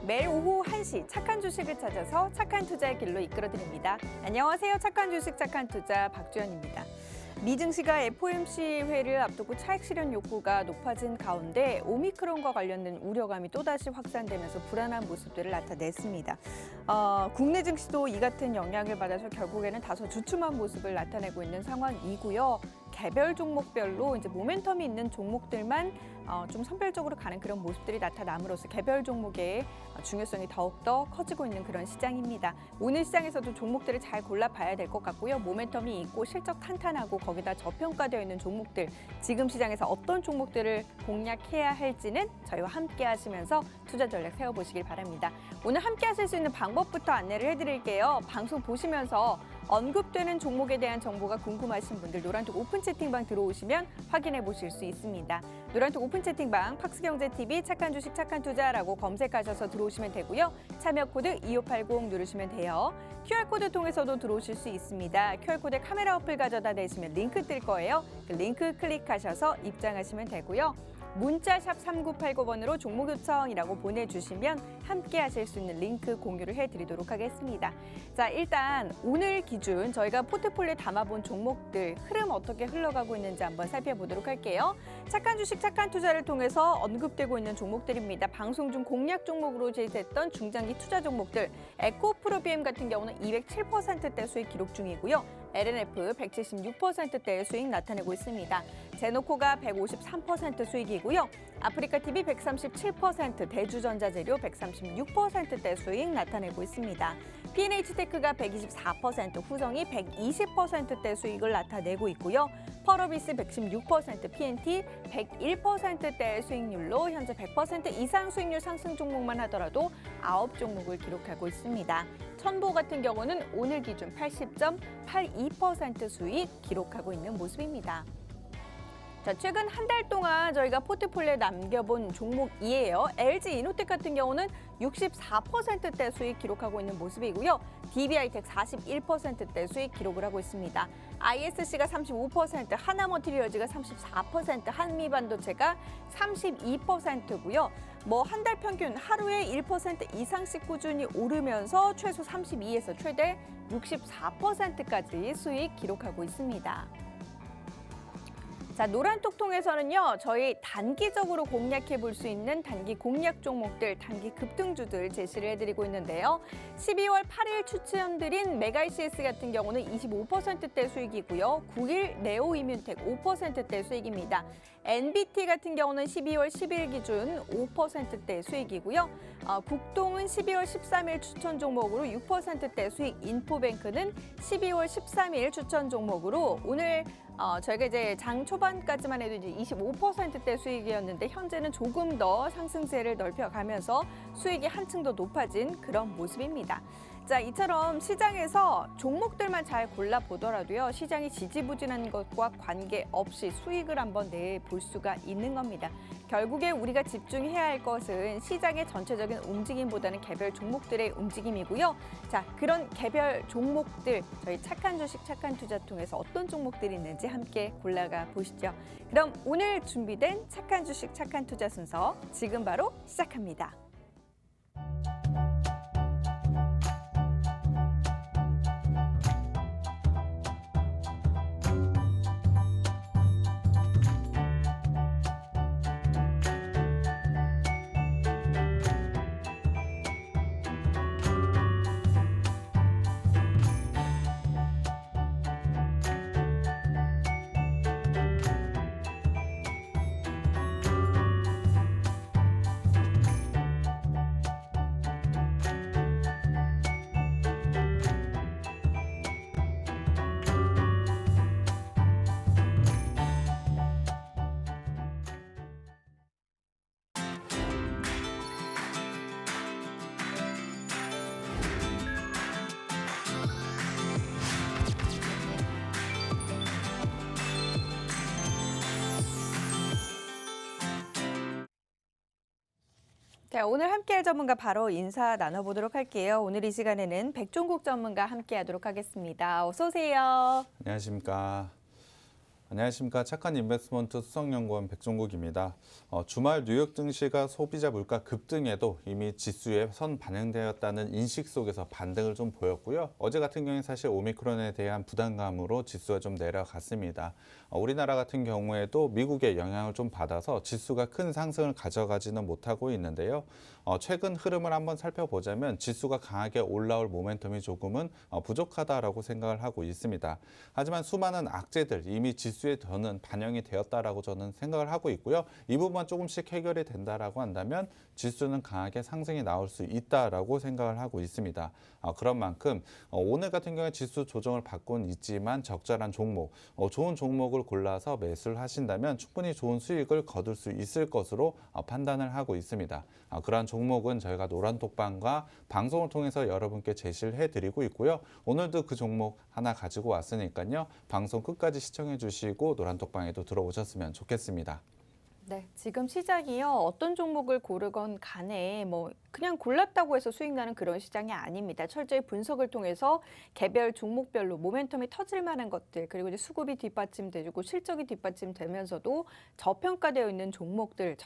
매일 오후 1시 착한 주식을 찾아서 착한 투자의 길로 이끌어드립니다. 안녕하세요. 착한 주식 착한 투자 박주연입니다. 미증시가 FOMC 회의를 앞두고 차익 실현 욕구가 높아진 가운데 오미크론과 관련된 우려감이 또다시 확산되면서 불안한 모습들을 나타냈습니다. 국내 증시도 이 같은 영향을 받아서 결국에는 다소 주춤한 모습을 나타내고 있는 상황이고요. 개별 종목별로 이제 모멘텀이 있는 종목들만 좀 선별적으로 가는 그런 모습들이 나타남으로써 개별 종목의 중요성이 더욱더 커지고 있는 그런 시장입니다. 오늘 시장에서도 종목들을 잘 골라봐야 될 것 같고요. 모멘텀이 있고 실적 탄탄하고 거기다 저평가되어 있는 종목들, 지금 시장에서 어떤 종목들을 공략해야 할지는 저희와 함께 하시면서 투자 전략 세워보시길 바랍니다. 오늘 함께 하실 수 있는 방법부터 안내를 해드릴게요. 방송 보시면서 언급되는 종목에 대한 정보가 궁금하신 분들 노란톡 오픈 채팅방 들어오시면 확인해 보실 수 있습니다. 노란톡 오픈 채팅방 팍스경제TV 착한 주식 착한 투자라고 검색하셔서 들어오시면 되고요. 참여 코드 2580 누르시면 돼요. QR코드 통해서도 들어오실 수 있습니다. QR코드에 카메라 어플 가져다 대시면 링크 뜰 거예요. 그 링크 클릭하셔서 입장하시면 되고요. 문자샵 3989번으로 종목 요청이라고 보내주시면 함께 하실 수 있는 링크 공유를 해드리도록 하겠습니다. 자, 일단 오늘 기준 저희가 포트폴리오에 담아본 종목들 흐름 어떻게 흘러가고 있는지 한번 살펴보도록 할게요. 착한 주식 착한 투자를 통해서 언급되고 있는 종목들입니다. 방송 중 공략 종목으로 제시했던 중장기 투자 종목들, 에코프로비엠 같은 경우는 207%대 수익 기록 중이고요. LNF 176%대의 수익 나타내고 있습니다. 제노코가 153% 수익이고요. 아프리카TV 137%, 대주전자재료 136%대 수익 나타내고 있습니다. P&H테크가 124%, 후성이 120%대 수익을 나타내고 있고요. 펄어비스 116%, PNT 101%대의 수익률로 현재 100% 이상 수익률 상승 종목만 하더라도 9종목을 기록하고 있습니다. 천보 같은 경우는 오늘 기준 80.82% 수익 기록하고 있는 모습입니다. 자, 최근 한 달 동안 저희가 포트폴리오에 남겨본 종목이에요. LG이노텍 같은 경우는 64%대 수익 기록하고 있는 모습이고요. DB하이텍 41%대 수익 기록을 하고 있습니다. ISC가 35%, 하나머티리얼즈가 34%, 한미반도체가 32%고요. 한 달 평균 하루에 1% 이상씩 꾸준히 오르면서 최소 32에서 최대 64%까지 수익 기록하고 있습니다. 자, 노란톡 통해서는요, 저희 단기적으로 공략해 볼 수 있는 단기 공략 종목들, 단기 급등주들 제시를 해드리고 있는데요. 12월 8일 추천드린 메가이CS 같은 경우는 25%대 수익이고요. 9일 네오이뮨텍 5%대 수익입니다. NBT 같은 경우는 12월 10일 기준 5%대 수익이고요. 국동은 12월 13일 추천 종목으로 6%대 수익, 인포뱅크는 12월 13일 추천 종목으로 오늘 저희가 이제 장 초반까지만 해도 이제 25%대 수익이었는데 현재는 조금 더 상승세를 넓혀가면서 수익이 한층 더 높아진 그런 모습입니다. 자, 이처럼 시장에서 종목들만 잘 골라보더라도요, 시장이 지지부진한 것과 관계없이 수익을 한번 내볼 수가 있는 겁니다. 결국에 우리가 집중해야 할 것은 시장의 전체적인 움직임보다는 개별 종목들의 움직임이고요. 자, 그런 개별 종목들, 저희 착한 주식 착한 투자 통해서 어떤 종목들이 있는지 함께 골라가 보시죠. 그럼 오늘 준비된 착한 주식 착한 투자 순서 지금 바로 시작합니다. 자, 오늘 함께할 전문가 바로 인사 나눠보도록 할게요. 오늘 이 시간에는 백종국 전문가 함께하도록 하겠습니다. 어서 오세요. 안녕하십니까. 안녕하십니까. 착한 인베스트먼트 수석연구원 백종국입니다. 주말 뉴욕 증시가 소비자 물가 급등에도 이미 지수에 선 반영되었다는 인식 속에서 반등을 좀 보였고요. 어제 같은 경우에 사실 오미크론에 대한 부담감으로 지수가 좀 내려갔습니다. 우리나라 같은 경우에도 미국의 영향을 좀 받아서 지수가 큰 상승을 가져가지는 못하고 있는데요. 최근 흐름을 한번 살펴보자면 지수가 강하게 올라올 모멘텀이 조금은 부족하다라고 생각을 하고 있습니다. 하지만 수많은 악재들 이미 지수에 저는 반영이 되었다라고 저는 생각을 하고 있고요. 이 부분만 조금씩 해결이 된다라고 한다면 지수는 강하게 상승이 나올 수 있다라고 생각을 하고 있습니다. 그런 만큼 오늘 같은 경우에 지수 조정을 받고는 있지만 적절한 종목, 좋은 종목을 골라서 매수를 하신다면 충분히 좋은 수익을 거둘 수 있을 것으로 판단을 하고 있습니다. 그러한 종목은 저희가 노란톡방과 방송을 통해서 여러분께 제시를 해드리고 있고요. 오늘도 그 종목 하나 가지고 왔으니까요. 방송 끝까지 시청해 주시고 노란톡방에도 들어오셨으면 좋겠습니다. 네, 지금 시작이요. 어떤 종목을 고르건 간에 그냥 골랐다고 해서 수익 나는 그런 시장이 아닙니다. 철저히 분석을 통해서 개별 종목별로 모멘텀이 터질 만한 것들, 그리고 이제 수급이 뒷받침되고 실적이 뒷받침되면서도 저평가되어 있는 종목들,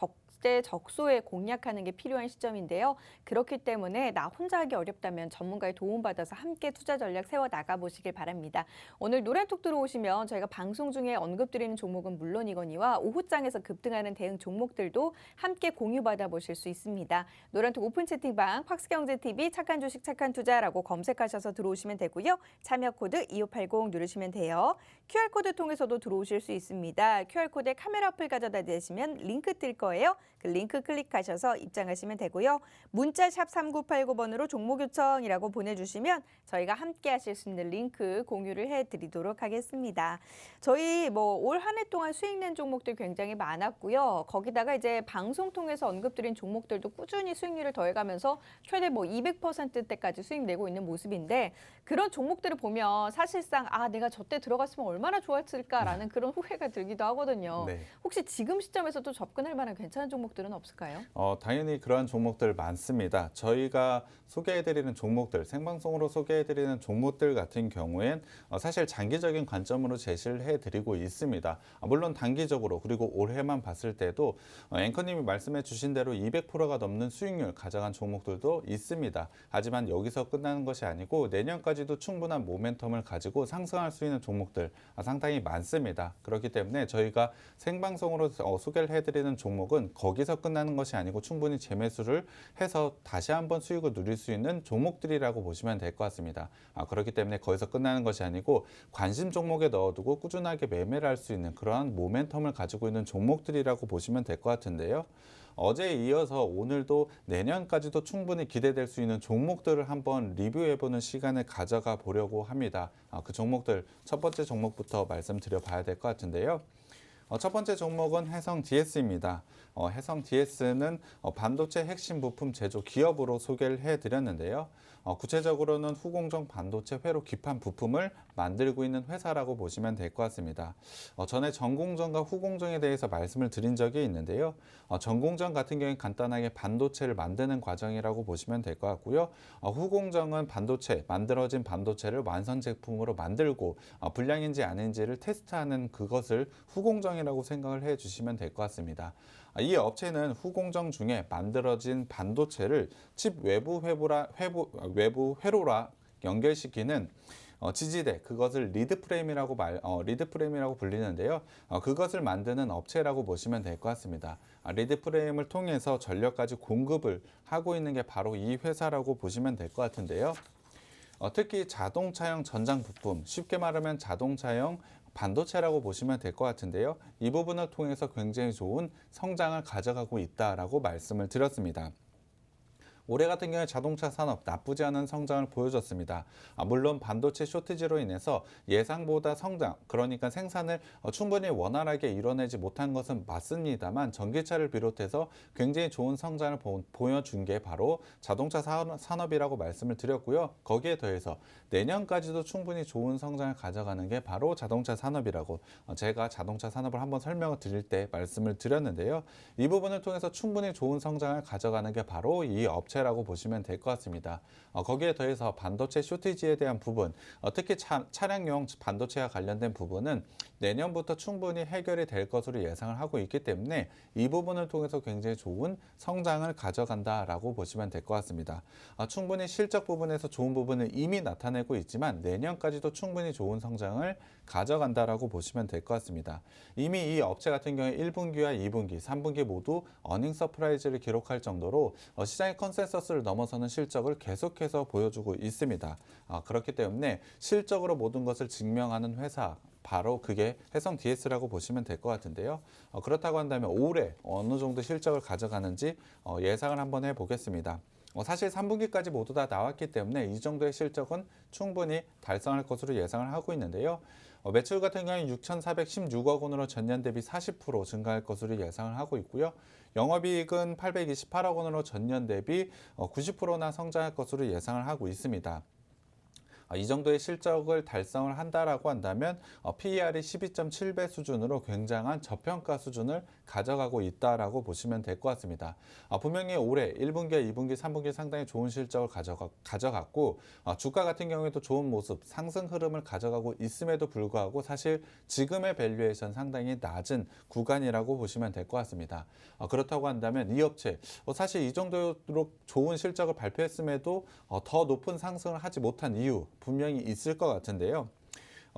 적소에 공략하는 게 필요한 시점인데요. 그렇기 때문에 나 혼자 하기 어렵다면 전문가의 도움받아서 함께 투자 전략 세워 나가 보시길 바랍니다. 오늘 노란톡 들어오시면 저희가 방송 중에 언급드리는 종목은 물론이거니와 오후장에서 급등하는 대응 종목들도 함께 공유받아 보실 수 있습니다. 노란톡 오픈 채팅방 팍스경제TV 착한 주식 착한 투자라고 검색하셔서 들어오시면 되고요. 참여 코드 2580 누르시면 돼요. QR코드 통해서도 들어오실 수 있습니다. QR코드에 카메라 어플 가져다 대시면 링크 뜰 거예요. 그 링크 클릭하셔서 입장하시면 되고요. 문자 샵 3989번으로 종목 요청이라고 보내주시면 저희가 함께 하실 수 있는 링크 공유를 해드리도록 하겠습니다. 저희 올 한 해 동안 수익 낸 종목들 굉장히 많았고요. 거기다가 이제 방송 통해서 언급드린 종목들도 꾸준히 수익률을 더해가면서 최대 200%대까지 수익 내고 있는 모습인데 그런 종목들을 보면 사실상 내가 저때 들어갔으면 얼마나 좋았을까라는 그런 후회가 들기도 하거든요. 네. 혹시 지금 시점에서도 접근할 만한 괜찮은 종목들은 없을까요? 당연히 그러한 종목들 많습니다. 저희가 소개해드리는 종목들, 생방송으로 소개해드리는 종목들 같은 경우엔 사실 장기적인 관점으로 제시를 해드리고 있습니다. 물론 단기적으로 그리고 올해만 봤을 때도 앵커님이 말씀해 주신 대로 200%가 넘는 수익률 가져간 종목들도 있습니다. 하지만 여기서 끝나는 것이 아니고 내년까지도 충분한 모멘텀을 가지고 상승할 수 있는 종목들 상당히 많습니다. 그렇기 때문에 저희가 생방송으로 소개를 해드리는 종목은 거기서 끝나는 것이 아니고 충분히 재매수를 해서 다시 한번 수익을 누릴 수 있는 종목들이라고 보시면 될 것 같습니다. 그렇기 때문에 거기서 끝나는 것이 아니고 관심 종목에 넣어두고 꾸준하게 매매를 할 수 있는 그러한 모멘텀을 가지고 있는 종목들이라고 보시면 될 것 같은데요. 어제에 이어서 오늘도 내년까지도 충분히 기대될 수 있는 종목들을 한번 리뷰해보는 시간을 가져가 보려고 합니다. 그 종목들 첫 번째 종목부터 말씀드려 봐야 될 것 같은데요. 첫 번째 종목은 해성 DS입니다. 해성 DS는 반도체 핵심 부품 제조 기업으로 소개를 해드렸는데요. 구체적으로는 후공정 반도체 회로 기판 부품을 만들고 있는 회사라고 보시면 될 것 같습니다. 전에 전공정과 후공정에 대해서 말씀을 드린 적이 있는데요. 전공정 같은 경우에 간단하게 반도체를 만드는 과정이라고 보시면 될 것 같고요. 후공정은 만들어진 반도체를 완성 제품으로 만들고 불량인지 아닌지를 테스트하는 그것을 후공정이라고 생각을 해주시면 될 것 같습니다. 이 업체는 후공정 중에 만들어진 반도체를 칩 외부 회로라 연결시키는 지지대, 그것을 리드프레임이라고 불리는데요. 그것을 만드는 업체라고 보시면 될 것 같습니다. 리드프레임을 통해서 전력까지 공급을 하고 있는 게 바로 이 회사라고 보시면 될 것 같은데요. 특히 자동차용 전장 부품, 쉽게 말하면 자동차용 반도체라고 보시면 될 것 같은데요. 이 부분을 통해서 굉장히 좋은 성장을 가져가고 있다라고 말씀을 드렸습니다. 올해 같은 경우에 자동차 산업 나쁘지 않은 성장을 보여줬습니다. 물론 반도체 쇼티지로 인해서 예상보다 성장, 그러니까 생산을 충분히 원활하게 이뤄내지 못한 것은 맞습니다만 전기차를 비롯해서 굉장히 좋은 성장을 보여준 게 바로 자동차 산업이라고 말씀을 드렸고요. 거기에 더해서 내년까지도 충분히 좋은 성장을 가져가는 게 바로 자동차 산업이라고 제가 자동차 산업을 한번 설명을 드릴 때 말씀을 드렸는데요. 이 부분을 통해서 충분히 좋은 성장을 가져가는 게 바로 이 업체라고 보시면 될 것 같습니다. 거기에 더해서 반도체 쇼티지에 대한 부분, 특히 차량용 반도체와 관련된 부분은 내년부터 충분히 해결이 될 것으로 예상을 하고 있기 때문에 이 부분을 통해서 굉장히 좋은 성장을 가져간다라고 보시면 될 것 같습니다. 충분히 실적 부분에서 좋은 부분을 이미 나타내고 있지만 내년까지도 충분히 좋은 성장을 가져간다라고 보시면 될 것 같습니다. 이미 이 업체 같은 경우에 1분기와 2분기, 3분기 모두 어닝 서프라이즈를 기록할 정도로 시장의 컨센서스를 넘어서는 실적을 계속해서 보여주고 있습니다. 그렇기 때문에 실적으로 모든 것을 증명하는 회사, 바로 그게 해성 DS라고 보시면 될 것 같은데요. 그렇다고 한다면 올해 어느 정도 실적을 가져가는지 예상을 한번 해보겠습니다. 사실 3분기까지 모두 다 나왔기 때문에 이 정도의 실적은 충분히 달성할 것으로 예상을 하고 있는데요. 매출 같은 경우는 6,416억 원으로 전년 대비 40% 증가할 것으로 예상을 하고 있고요. 영업이익은 828억 원으로 전년 대비 90%나 성장할 것으로 예상을 하고 있습니다. 이 정도의 실적을 달성을 한다라고 한다면 PER이 12.7배 수준으로 굉장한 저평가 수준을 가져가고 있다라고 보시면 될 것 같습니다. 분명히 올해 1분기와 2분기, 3분기 상당히 좋은 실적을 가져갔고 주가 같은 경우에도 좋은 모습, 상승 흐름을 가져가고 있음에도 불구하고 사실 지금의 밸류에이션 상당히 낮은 구간이라고 보시면 될 것 같습니다. 그렇다고 한다면 이 업체 사실 이 정도로 좋은 실적을 발표했음에도 더 높은 상승을 하지 못한 이유 분명히 있을 것 같은데요.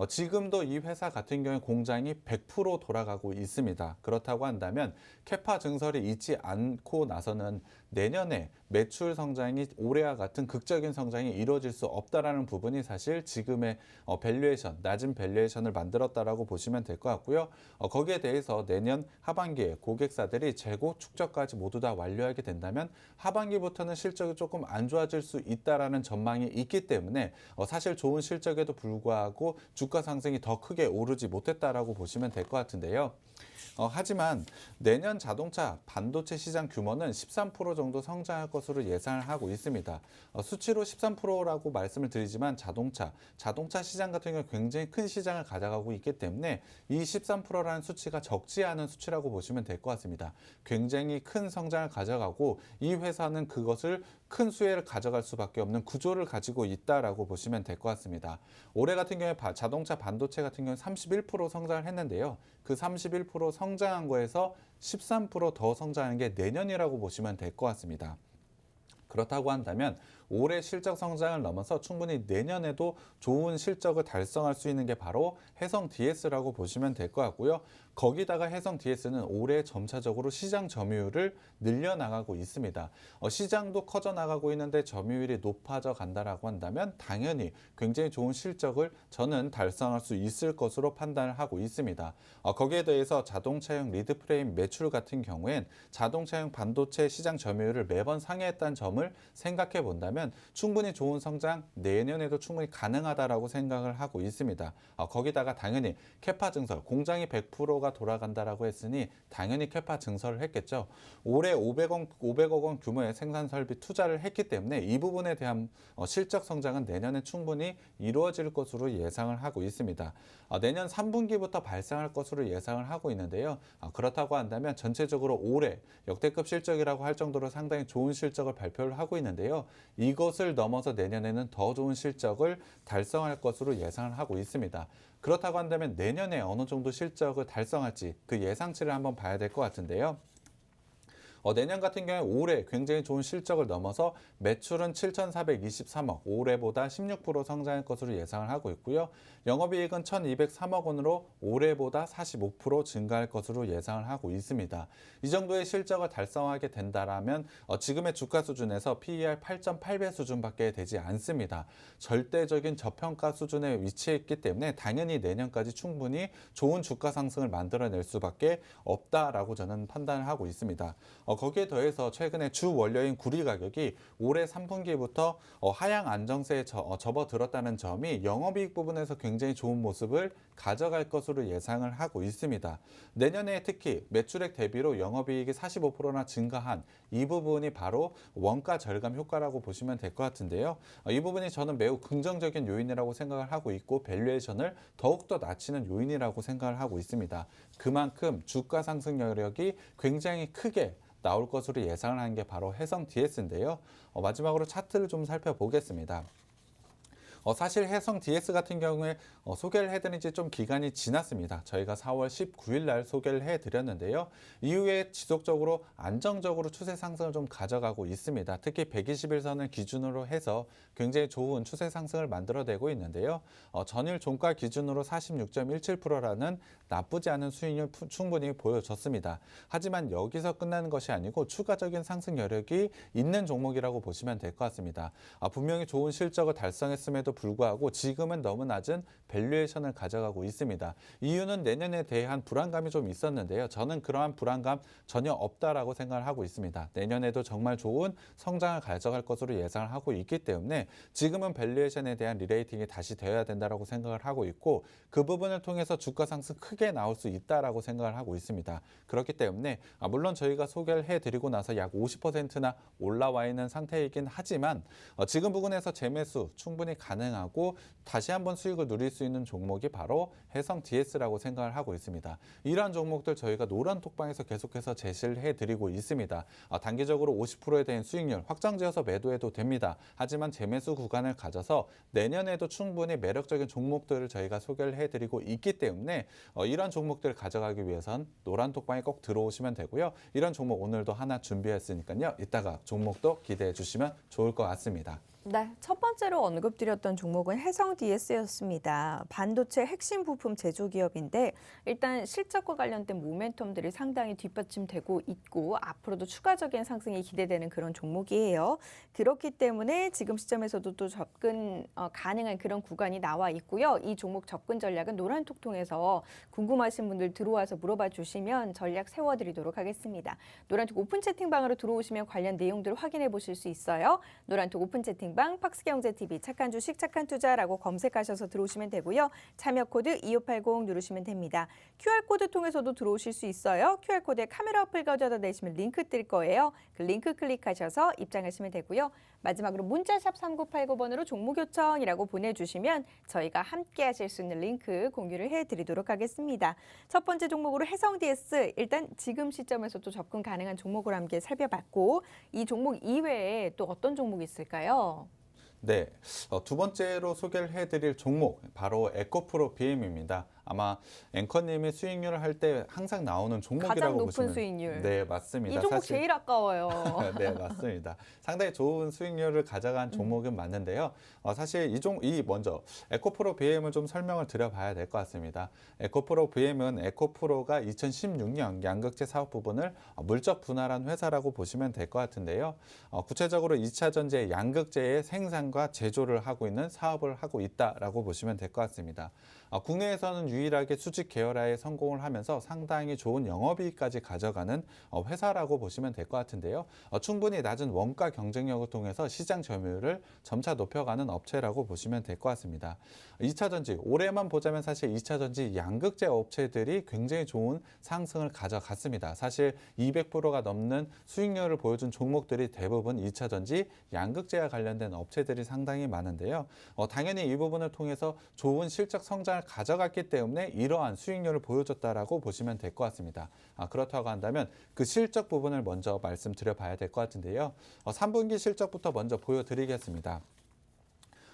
지금도 이 회사 같은 경우에 공장이 100% 돌아가고 있습니다. 그렇다고 한다면 캐파 증설이 있지 않고 나서는 내년에 매출 성장이 올해와 같은 극적인 성장이 이루어질 수 없다라는 부분이 사실 지금의 밸류에이션, 낮은 밸류에이션을 만들었다라고 보시면 될 것 같고요. 거기에 대해서 내년 하반기에 고객사들이 재고 축적까지 모두 다 완료하게 된다면 하반기부터는 실적이 조금 안 좋아질 수 있다라는 전망이 있기 때문에 사실 좋은 실적에도 불구하고 주가 상승이 더 크게 오르지 못했다라고 보시면 될 것 같은데요. 하지만 내년 자동차 반도체 시장 규모는 13% 정도 성장할 것으로 예상을 하고 있습니다. 수치로 13%라고 말씀을 드리지만 자동차 시장 같은 경우 굉장히 큰 시장을 가져가고 있기 때문에 이 13%라는 수치가 적지 않은 수치라고 보시면 될 것 같습니다. 굉장히 큰 성장을 가져가고 이 회사는 그것을 큰 수혜를 가져갈 수밖에 없는 구조를 가지고 있다라고 보시면 될 것 같습니다. 올해 같은 경우에 자동차 반도체 같은 경우에 31% 성장을 했는데요. 그 31% 성장한 거에서 13%더 성장하는 게 내년이라고 보시면 될 것 같습니다. 그렇다고 한다면 올해 실적 성장을 넘어서 충분히 내년에도 좋은 실적을 달성할 수 있는 게 바로 해성 DS라고 보시면 될 것 같고요. 거기다가 해성 DS는 올해 점차적으로 시장 점유율을 늘려나가고 있습니다. 시장도 커져 나가고 있는데 점유율이 높아져 간다라고 한다면 당연히 굉장히 좋은 실적을 저는 달성할 수 있을 것으로 판단을 하고 있습니다. 거기에 대해서 자동차용 리드프레임 매출 같은 경우엔 자동차용 반도체 시장 점유율을 매번 상회했다는 점을 생각해 본다면 충분히 좋은 성장 내년에도 충분히 가능하다라고 생각을 하고 있습니다. 거기다가 당연히 캐파 증설, 공장이 100%가 돌아간다라고 했으니 당연히 캐파 증설을 했겠죠. 올해 500억 원 규모의 생산 설비 투자를 했기 때문에 이 부분에 대한 실적 성장은 내년에 충분히 이루어질 것으로 예상을 하고 있습니다. 내년 3분기부터 발생할 것으로 예상을 하고 있는데요. 그렇다고 한다면 전체적으로 올해 역대급 실적이라고 할 정도로 상당히 좋은 실적을 발표를 하고 있는데요. 이것을 넘어서 내년에는 더 좋은 실적을 달성할 것으로 예상을 하고 있습니다. 그렇다고 한다면 내년에 어느 정도 실적을 달성할지 그 예상치를 한번 봐야 될 것 같은데요. 내년 같은 경우에 올해 굉장히 좋은 실적을 넘어서 매출은 7,423억, 올해보다 16% 성장할 것으로 예상을 하고 있고요. 영업이익은 1,203억 원으로 올해보다 45% 증가할 것으로 예상을 하고 있습니다. 이 정도의 실적을 달성하게 된다라면 지금의 주가 수준에서 PER 8.8배 수준밖에 되지 않습니다. 절대적인 저평가 수준에 위치해 있기 때문에 당연히 내년까지 충분히 좋은 주가 상승을 만들어낼 수밖에 없다라고 저는 판단을 하고 있습니다. 거기에 더해서 최근에 주 원료인 구리 가격이 올해 3분기부터 하향 안정세에 접어들었다는 점이 영업이익 부분에서 굉장히 좋은 모습을 가져갈 것으로 예상을 하고 있습니다. 내년에 특히 매출액 대비로 영업이익이 45%나 증가한 이 부분이 바로 원가 절감 효과라고 보시면 될 것 같은데요. 이 부분이 저는 매우 긍정적인 요인이라고 생각을 하고 있고 밸류에이션을 더욱더 낮추는 요인이라고 생각을 하고 있습니다. 그만큼 주가 상승 여력이 굉장히 크게 나올 것으로 예상을 하는 게 바로 해성 DS인데요. 마지막으로 차트를 좀 살펴보겠습니다. 사실 해성 DS 같은 경우에 소개를 해드린 지 좀 기간이 지났습니다. 저희가 4월 19일 날 소개를 해드렸는데요. 이후에 지속적으로 안정적으로 추세 상승을 좀 가져가고 있습니다. 특히 121선을 기준으로 해서 굉장히 좋은 추세 상승을 만들어내고 있는데요. 전일 종가 기준으로 46.17%라는 나쁘지 않은 수익률 충분히 보여줬습니다. 하지만 여기서 끝나는 것이 아니고 추가적인 상승 여력이 있는 종목이라고 보시면 될 것 같습니다. 분명히 좋은 실적을 달성했음에도 불구하고 지금은 너무 낮은 밸류에이션을 가져가고 있습니다. 이유는 내년에 대한 불안감이 좀 있었는데요. 저는 그러한 불안감 전혀 없다라고 생각을 하고 있습니다. 내년에도 정말 좋은 성장을 가져갈 것으로 예상을 하고 있기 때문에 지금은 밸류에이션에 대한 리레이팅이 다시 되어야 된다라고 생각을 하고 있고 그 부분을 통해서 주가 상승 크게 나올 수 있다라고 생각을 하고 있습니다. 그렇기 때문에 물론 저희가 소개를 해드리고 나서 약 50%나 올라와 있는 상태이긴 하지만 지금 부분에서 재매수 충분히 가능하고 다시 한번 수익을 누릴 수 있는 종목이 바로 해성 DS라고 생각을 하고 있습니다. 이러한 종목들 저희가 노란 톡방에서 계속해서 제시를 해드리고 있습니다. 단기적으로 50%에 대한 수익률 확정지어서 매도해도 됩니다. 하지만 재매수 구간을 가져서 내년에도 충분히 매력적인 종목들을 저희가 소개를 해드리고 있기 때문에 이런 종목들을 가져가기 위해선 노란 톡방에 꼭 들어오시면 되고요. 이런 종목 오늘도 하나 준비했으니까요. 이따가 종목도 기대해 주시면 좋을 것 같습니다. 네, 첫 번째로 언급드렸던 종목은 해성 DS였습니다. 반도체 핵심 부품 제조 기업인데 일단 실적과 관련된 모멘텀들이 상당히 뒷받침되고 있고 앞으로도 추가적인 상승이 기대되는 그런 종목이에요. 그렇기 때문에 지금 시점에서도 또 접근 가능한 그런 구간이 나와 있고요. 이 종목 접근 전략은 노란톡 통해서 궁금하신 분들 들어와서 물어봐 주시면 전략 세워드리도록 하겠습니다. 노란톡 오픈 채팅방으로 들어오시면 관련 내용들을 확인해 보실 수 있어요. 노란톡 오픈 채팅방 팍스경제TV 착한 주식 착한 투자라고 검색하셔서 들어오시면 되고요. 참여 코드 2580 누르시면 됩니다. QR코드 통해서도 들어오실 수 있어요. QR코드에 카메라 어플 가져다 내시면 링크 뜰 거예요. 그 링크 클릭하셔서 입장하시면 되고요. 마지막으로 문자샵 3989번으로 종목 요청이라고 보내주시면 저희가 함께 하실 수 있는 링크 공유를 해드리도록 하겠습니다. 첫 번째 종목으로 해성 DS 일단 지금 시점에서도 접근 가능한 종목으로 함께 살펴봤고 이 종목 이외에 또 어떤 종목이 있을까요? 네, 두 번째로 소개를 해드릴 종목 바로 에코프로 BM입니다. 아마 앵커님이 수익률을 할 때 항상 나오는 종목이라고 가장 높은 보시면 수익률. 네, 맞습니다. 이 종목 사실 제일 아까워요. 네, 맞습니다. 상당히 좋은 수익률을 가져간 종목은 맞는데요. 사실 먼저 에코프로 BM을 좀 설명을 드려봐야 될 것 같습니다. 에코프로 BM은 에코프로가 2016년 양극재 사업 부분을 물적 분할한 회사라고 보시면 될 것 같은데요. 구체적으로 2차 전지의 양극재의 생산과 제조를 하고 있는 사업을 하고 있다라고 보시면 될 것 같습니다. 국내에서는 유일하게 수직 계열화에 성공을 하면서 상당히 좋은 영업이익까지 가져가는 회사라고 보시면 될 것 같은데요. 충분히 낮은 원가 경쟁력을 통해서 시장 점유율을 점차 높여가는 업체라고 보시면 될 것 같습니다. 2차 전지, 올해만 보자면 사실 2차 전지 양극재 업체들이 굉장히 좋은 상승을 가져갔습니다. 사실 200%가 넘는 수익률을 보여준 종목들이 대부분 2차 전지 양극재와 관련된 업체들이 상당히 많은데요. 당연히 이 부분을 통해서 좋은 실적 성장을 가져갔기 때문에 이러한 수익률을 보여줬다라고 보시면 될 것 같습니다. 그렇다고 한다면 그 실적 부분을 먼저 말씀드려 봐야 될 것 같은데요. 3분기 실적부터 먼저 보여드리겠습니다.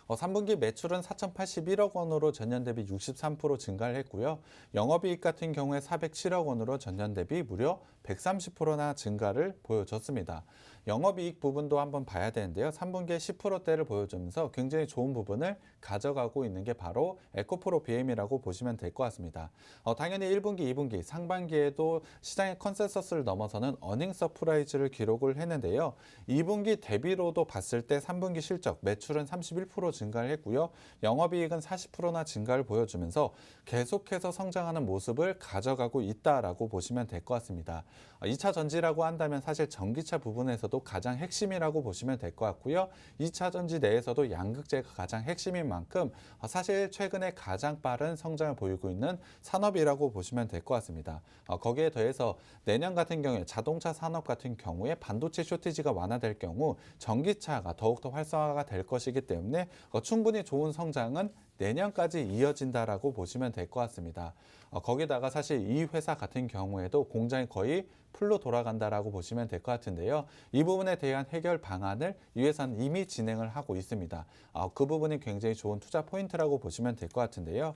3분기 매출은 4,081억 원으로 전년 대비 63% 증가를 했고요. 영업이익 같은 경우에 407억 원으로 전년 대비 무려 130%나 증가를 보여줬습니다. 영업이익 부분도 한번 봐야 되는데요. 3분기에 10%대를 보여주면서 굉장히 좋은 부분을 가져가고 있는 게 바로 에코프로 BM이라고 보시면 될 것 같습니다. 당연히 1분기, 2분기, 상반기에도 시장의 컨센서스를 넘어서는 어닝 서프라이즈를 기록을 했는데요. 2분기 대비로도 봤을 때 3분기 실적, 매출은 31% 증가를 했고요. 영업이익은 40%나 증가를 보여주면서 계속해서 성장하는 모습을 가져가고 있다라고 보시면 될 것 같습니다. 2차 전지라고 한다면 사실 전기차 부분에서도 가장 핵심이라고 보시면 될 것 같고요. 2차 전지 내에서도 양극재가 가장 핵심인 만큼 사실 최근에 가장 빠른 성장을 보이고 있는 산업이라고 보시면 될 것 같습니다. 거기에 더해서 내년 같은 경우에 자동차 산업 같은 경우에 반도체 쇼티지가 완화될 경우 전기차가 더욱더 활성화가 될 것이기 때문에 충분히 좋은 성장은 내년까지 이어진다라고 보시면 될 것 같습니다. 거기다가 사실 이 회사 같은 경우에도 공장이 거의 풀로 돌아간다라고 보시면 될 것 같은데요. 이 부분에 대한 해결 방안을 이 회사는 이미 진행을 하고 있습니다. 그 부분이 굉장히 좋은 투자 포인트라고 보시면 될 것 같은데요.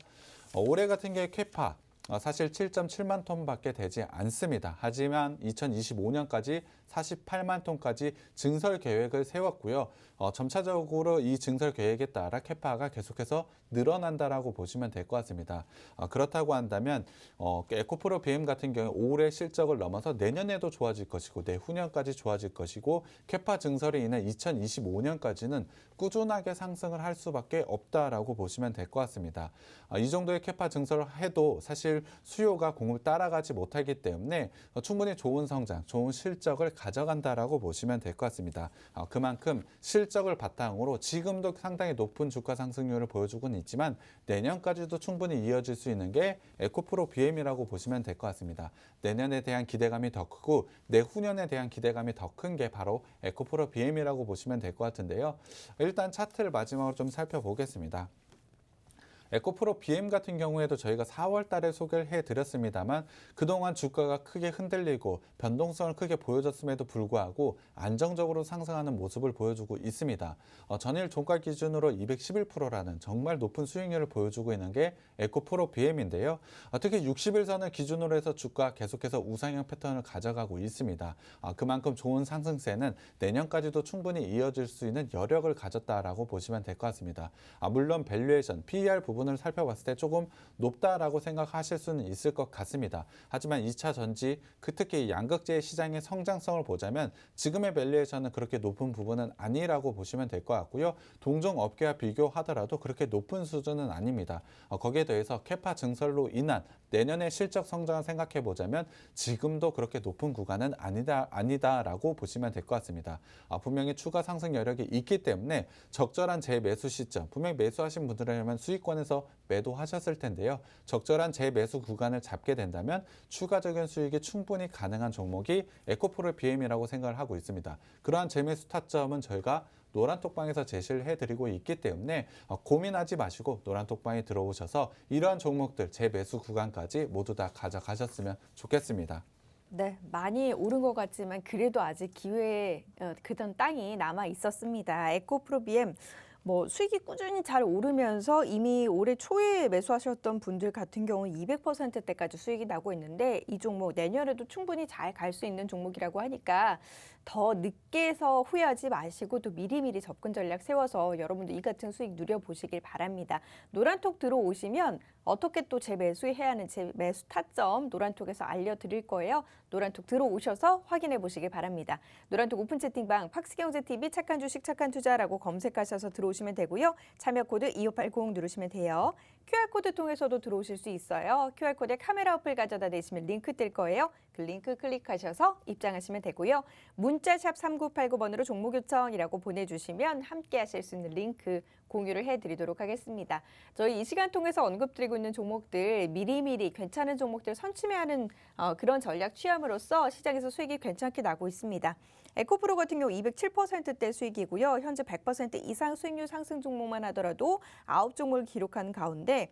올해 같은 경우에 캐파 사실 7.7만 톤밖에 되지 않습니다. 하지만 2025년까지 48만 톤까지 증설 계획을 세웠고요. 점차적으로 이 증설 계획에 따라 캐파가 계속해서 늘어난다라고 보시면 될 것 같습니다. 그렇다고 한다면 에코프로 BM 같은 경우 올해 실적을 넘어서 내년에도 좋아질 것이고 내후년까지 좋아질 것이고 캐파 증설에 인해 2025년까지는 꾸준하게 상승을 할 수밖에 없다라고 보시면 될 것 같습니다. 이 정도의 캐파 증설을 해도 사실 수요가 공급을 따라가지 못하기 때문에 충분히 좋은 성장, 좋은 실적을 가져간다라고 보시면 될 것 같습니다. 그만큼 실적을 바탕으로 지금도 상당히 높은 주가 상승률을 보여주고는 있지만 내년까지도 충분히 이어질 수 있는 게 에코프로 BM이라고 보시면 될 것 같습니다. 내년에 대한 기대감이 더 크고 내후년에 대한 기대감이 더 큰 게 바로 에코프로 BM이라고 보시면 될 것 같은데요. 일단 차트를 마지막으로 좀 살펴보겠습니다. 에코프로 BM 같은 경우에도 저희가 4월 달에 소개를 해드렸습니다만 그동안 주가가 크게 흔들리고 변동성을 크게 보여줬음에도 불구하고 안정적으로 상승하는 모습을 보여주고 있습니다. 전일 종가 기준으로 211%라는 정말 높은 수익률을 보여주고 있는 게 에코프로 BM인데요. 특히 60일선을 기준으로 해서 주가 계속해서 우상향 패턴을 가져가고 있습니다. 그만큼 좋은 상승세는 내년까지도 충분히 이어질 수 있는 여력을 가졌다라고 보시면 될 것 같습니다. 물론 밸류에이션, PER 부분을 살펴봤을 때 조금 높다라고 생각하실 수는 있을 것 같습니다. 하지만 2차 전지, 특히 양극재 시장의 성장성을 보자면 지금의 밸류에이션은 그렇게 높은 부분은 아니라고 보시면 될 것 같고요. 동종 업계와 비교하더라도 그렇게 높은 수준은 아닙니다. 거기에 더해서 캐파 증설로 인한 내년의 실적 성장을 생각해 보자면 지금도 그렇게 높은 구간은 아니다라고 보시면 될 것 같습니다. 분명히 추가 상승 여력이 있기 때문에 적절한 재매수 시점, 분명히 매수하신 분들이라면 수익권에서 매도하셨을 텐데요. 적절한 재매수 구간을 잡게 된다면 추가적인 수익이 충분히 가능한 종목이 에코프로 BM이라고 생각을 하고 있습니다. 그러한 재매수 타점은 저희가 노란톡방에서 제시를 해드리고 있기 때문에 고민하지 마시고 노란톡방에 들어오셔서 이러한 종목들 재매수 구간까지 모두 다 가져가셨으면 좋겠습니다. 네, 많이 오른 것 같지만 그래도 아직 기회의 그던 땅이 남아 있었습니다. 에코프로 BM 수익이 꾸준히 잘 오르면서 이미 올해 초에 매수하셨던 분들 같은 경우 200%대까지 수익이 나고 있는데 이 종목 내년에도 충분히 잘 갈 수 있는 종목이라고 하니까 더 늦게서 후회하지 마시고 또 미리미리 접근 전략 세워서 여러분도 이 같은 수익 누려보시길 바랍니다. 노란톡 들어오시면 어떻게 또 재매수해야 하는 재매수 타점 노란톡에서 알려드릴 거예요. 노란톡 들어오셔서 확인해 보시길 바랍니다. 노란톡 오픈 채팅방 팍스경제TV 착한 주식 착한 투자라고 검색하셔서 들어오시면 되고요. 참여 코드 2580 누르시면 돼요. QR코드 통해서도 들어오실 수 있어요. QR코드에 카메라 어플 가져다 대시면 링크 뜰 거예요. 그 링크 클릭하셔서 입장하시면 되고요. 문자샵 3989번으로 종목 요청이라고 보내주시면 함께 하실 수 있는 링크 공유를 해드리도록 하겠습니다. 저희 이 시간 통해서 언급드리고 있는 종목들 미리미리 괜찮은 종목들 선취매하는 그런 전략 취함으로써 시장에서 수익이 괜찮게 나고 있습니다. 에코프로 같은 경우 207%대 수익이고요. 현재 100% 이상 수익률 상승 종목만 하더라도 9종목을 기록하는 가운데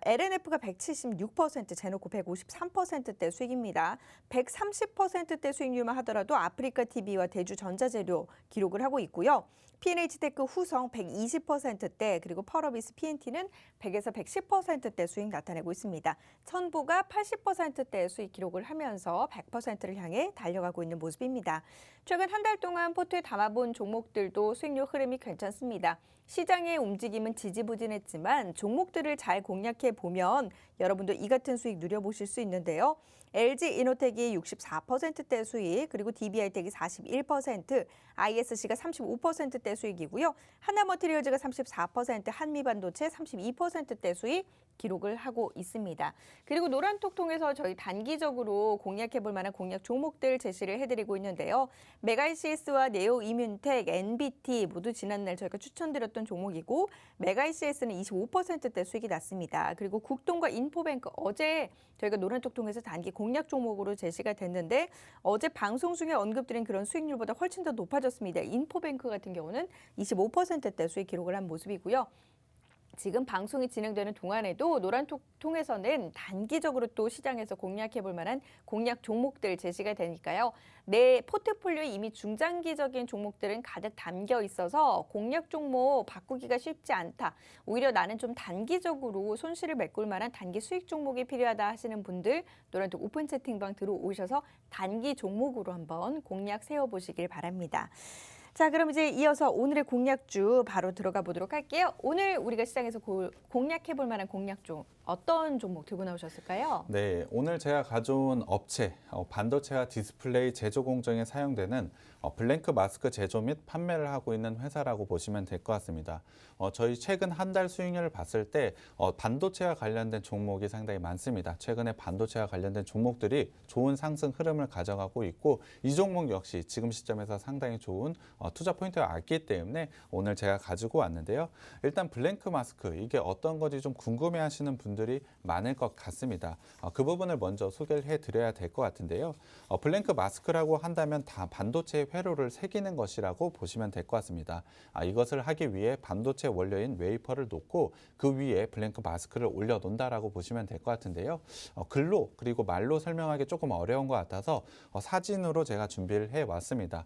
LNF가 176%, 제노코 153%대 수익입니다. 130%대 수익률만 하더라도 아프리카TV와 대주전자재료 기록을 하고 있고요. P&H테크 후성 120%대 그리고 펄어비스 PNT는 100에서 110%대 수익 나타내고 있습니다. 천보가 80%대 수익 기록을 하면서 100%를 향해 달려가고 있는 모습입니다. 최근 한 달 동안 포트에 담아본 종목들도 수익률 흐름이 괜찮습니다. 시장의 움직임은 지지부진했지만 종목들을 잘 공략해 보면 여러분도 이 같은 수익 누려보실 수 있는데요. LG이노텍이 64%대 수익, 그리고 DBI텍이 41%, ISC가 35%대 수익이고요. 하나머티리얼즈가 34%, 한미반도체 32%대 수익 기록을 하고 있습니다. 그리고 노란톡 통해서 저희 단기적으로 공략해 볼 만한 공략 종목들 제시를 해드리고 있는데요. 메가이시스와 네오이뮨텍, NBT 모두 지난날 저희가 추천드렸던 종목이고 메가이시스는 25%대 수익이 났습니다. 그리고 국동과 인포뱅크 어제 저희가 노란톡 통해서 단기 공략 종목으로 제시가 됐는데 어제 방송 중에 언급드린 그런 수익률보다 훨씬 더 높아졌습니다. 인포뱅크 같은 경우는 25%대 수익 기록을 한 모습이고요. 지금 방송이 진행되는 동안에도 노란통에서는 단기적으로 또 시장에서 공략해 볼 만한 공략 종목들 제시가 되니까요. 내 포트폴리오에 이미 중장기적인 종목들은 가득 담겨 있어서 공략 종목 바꾸기가 쉽지 않다. 오히려 나는 좀 단기적으로 손실을 메꿀 만한 단기 수익 종목이 필요하다 하시는 분들 노란통 오픈 채팅방 들어오셔서 단기 종목으로 한번 공략 세워보시길 바랍니다. 자, 그럼 이제 이어서 오늘의 공략주 바로 들어가 보도록 할게요. 오늘 우리가 시장에서 공략해 볼 만한 공략주 어떤 종목 들고 나오셨을까요? 네, 오늘 제가 가져온 업체, 반도체와 디스플레이 제조 공정에 사용되는 블랭크 마스크 제조 및 판매를 하고 있는 회사라고 보시면 될 것 같습니다. 저희 최근 한 달 수익률을 봤을 때 반도체와 관련된 종목이 상당히 많습니다. 최근에 반도체와 관련된 종목들이 좋은 상승 흐름을 가져가고 있고 이 종목 역시 지금 시점에서 상당히 좋은 투자 포인트가 왔기 때문에 오늘 제가 가지고 왔는데요. 일단 블랭크 마스크 이게 어떤 건지 좀 궁금해하시는 분들이 많을 것 같습니다. 그 부분을 먼저 소개를 해드려야 될 것 같은데요. 블랭크 마스크라고 한다면 다 반도체 회로를 새기는 것이라고 보시면 될 것 같습니다. 이것을 하기 위해 반도체 원료인 웨이퍼를 놓고 그 위에 블랭크 마스크를 올려놓는다라고 보시면 될 것 같은데요. 글로 그리고 말로 설명하기 조금 어려운 것 같아서 사진으로 제가 준비를 해왔습니다.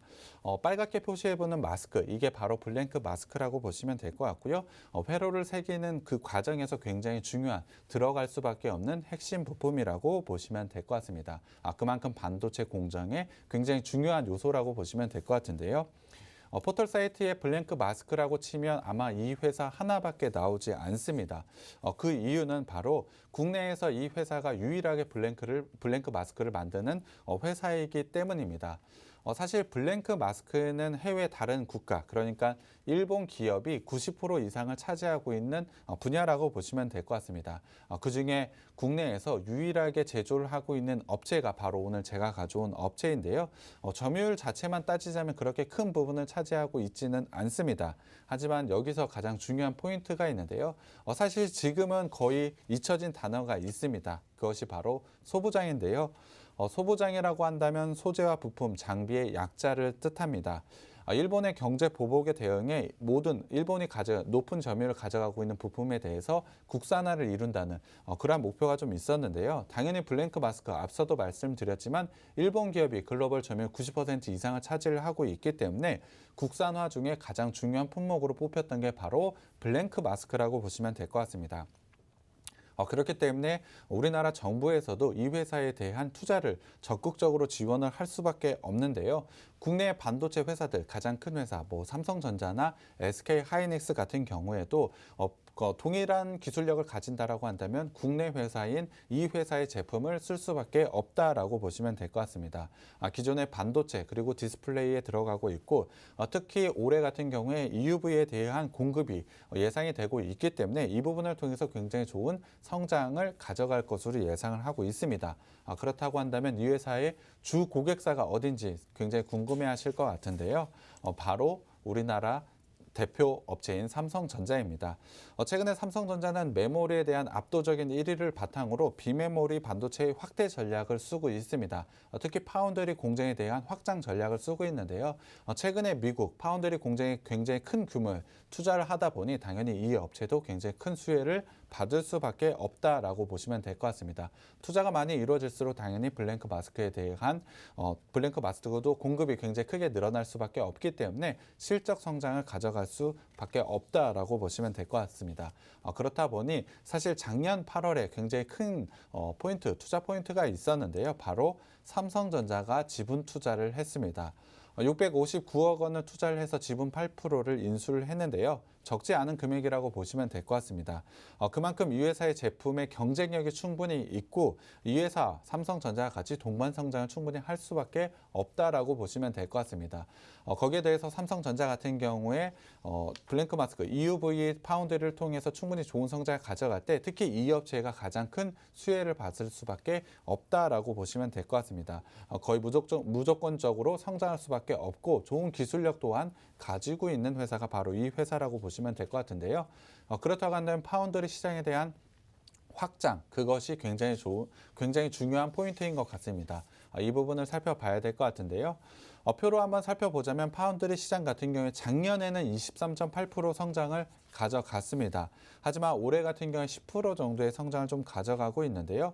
빨갛게 표시해보는 마스크, 이게 바로 블랭크 마스크라고 보시면 될 것 같고요. 회로를 새기는 그 과정에서 굉장히 중요한 들어갈 수밖에 없는 핵심 부품이라고 보시면 될 것 같습니다. 그만큼 반도체 공정에 굉장히 중요한 요소라고 보시면 될 것 같은데요. 포털 사이트에 블랭크 마스크라고 치면 아마 이 회사 하나밖에 나오지 않습니다. 그 이유는 바로 국내에서 이 회사가 유일하게 블랭크 마스크를 만드는 회사이기 때문입니다. 사실 블랭크 마스크는 해외 다른 국가, 그러니까 일본 기업이 90% 이상을 차지하고 있는 분야라고 보시면 될 것 같습니다. 그중에 국내에서 유일하게 제조를 하고 있는 업체가 바로 오늘 제가 가져온 업체인데요. 점유율 자체만 따지자면 그렇게 큰 부분을 차지하고 있지는 않습니다. 하지만 여기서 가장 중요한 포인트가 있는데요. 사실 지금은 거의 잊혀진 단어가 있습니다. 그것이 바로 소부장인데요. 소부장이라고 한다면 소재와 부품, 장비의 약자를 뜻합니다. 일본의 경제 보복에 대응해 모든 일본이 높은 점유율을 가져가고 있는 부품에 대해서 국산화를 이룬다는 그러한 목표가 좀 있었는데요. 당연히 블랭크 마스크 앞서도 말씀드렸지만 일본 기업이 글로벌 점유율 90% 이상을 차지를 하고 있기 때문에 국산화 중에 가장 중요한 품목으로 뽑혔던 게 바로 블랭크 마스크라고 보시면 될 것 같습니다. 그렇기 때문에 우리나라 정부에서도 이 회사에 대한 투자를 적극적으로 지원을 할 수밖에 없는데요. 국내 반도체 회사들 가장 큰 회사 삼성전자나 SK 하이닉스 같은 경우에도 동일한 기술력을 가진다라고 한다면 국내 회사인 이 회사의 제품을 쓸 수밖에 없다라고 보시면 될 것 같습니다. 기존의 반도체 그리고 디스플레이에 들어가고 있고 특히 올해 같은 경우에 EUV에 대한 공급이 예상이 되고 있기 때문에 이 부분을 통해서 굉장히 좋은 성장을 가져갈 것으로 예상을 하고 있습니다. 그렇다고 한다면 이 회사의 주 고객사가 어딘지 굉장히 궁금해하실 것 같은데요. 바로 우리나라 대표 업체인 삼성전자입니다. 최근에 삼성전자는 메모리에 대한 압도적인 1위를 바탕으로 비메모리 반도체의 확대 전략을 쓰고 있습니다. 특히 파운드리 공정에 대한 확장 전략을 쓰고 있는데요. 최근에 미국 파운드리 공정에 굉장히 큰 규모의 투자를 하다 보니 당연히 이 업체도 굉장히 큰 수혜를 받을 수밖에 없다라고 보시면 될 것 같습니다. 투자가 많이 이루어질수록 당연히 블랭크 마스크에 대한 블랭크 마스크도 공급이 굉장히 크게 늘어날 수밖에 없기 때문에 실적 성장을 가져갈 수밖에 없다라고 보시면 될 것 같습니다. 그렇다 보니 사실 작년 8월에 굉장히 큰 투자 포인트가 있었는데요. 바로 삼성전자가 지분 투자를 했습니다. 659억 원을 투자를 해서 지분 8%를 인수를 했는데요. 적지 않은 금액이라고 보시면 될 것 같습니다. 그만큼 이 회사의 제품의 경쟁력이 충분히 있고 이 회사 삼성전자와 같이 동반 성장을 충분히 할 수밖에 없다라고 보시면 될 것 같습니다. 거기에 대해서 삼성전자 같은 경우에 블랭크 마스크 EUV 파운드리를 통해서 충분히 좋은 성장을 가져갈 때 특히 이 업체가 가장 큰 수혜를 받을 수밖에 없다라고 보시면 될 것 같습니다. 거의 무조건적으로 성장할 수밖에 없고 좋은 기술력 또한 가지고 있는 회사가 바로 이 회사라고 보시면 될 것 같은데요. 그렇다고 한다면 파운드리 시장에 대한 확장, 그것이 굉장히 중요한 포인트인 것 같습니다. 이 부분을 살펴봐야 될 것 같은데요. 표로 한번 살펴보자면 파운드리 시장 같은 경우에 작년에는 23.8% 성장을 가져갔습니다. 하지만 올해 같은 경우에 10% 정도의 성장을 좀 가져가고 있는데요.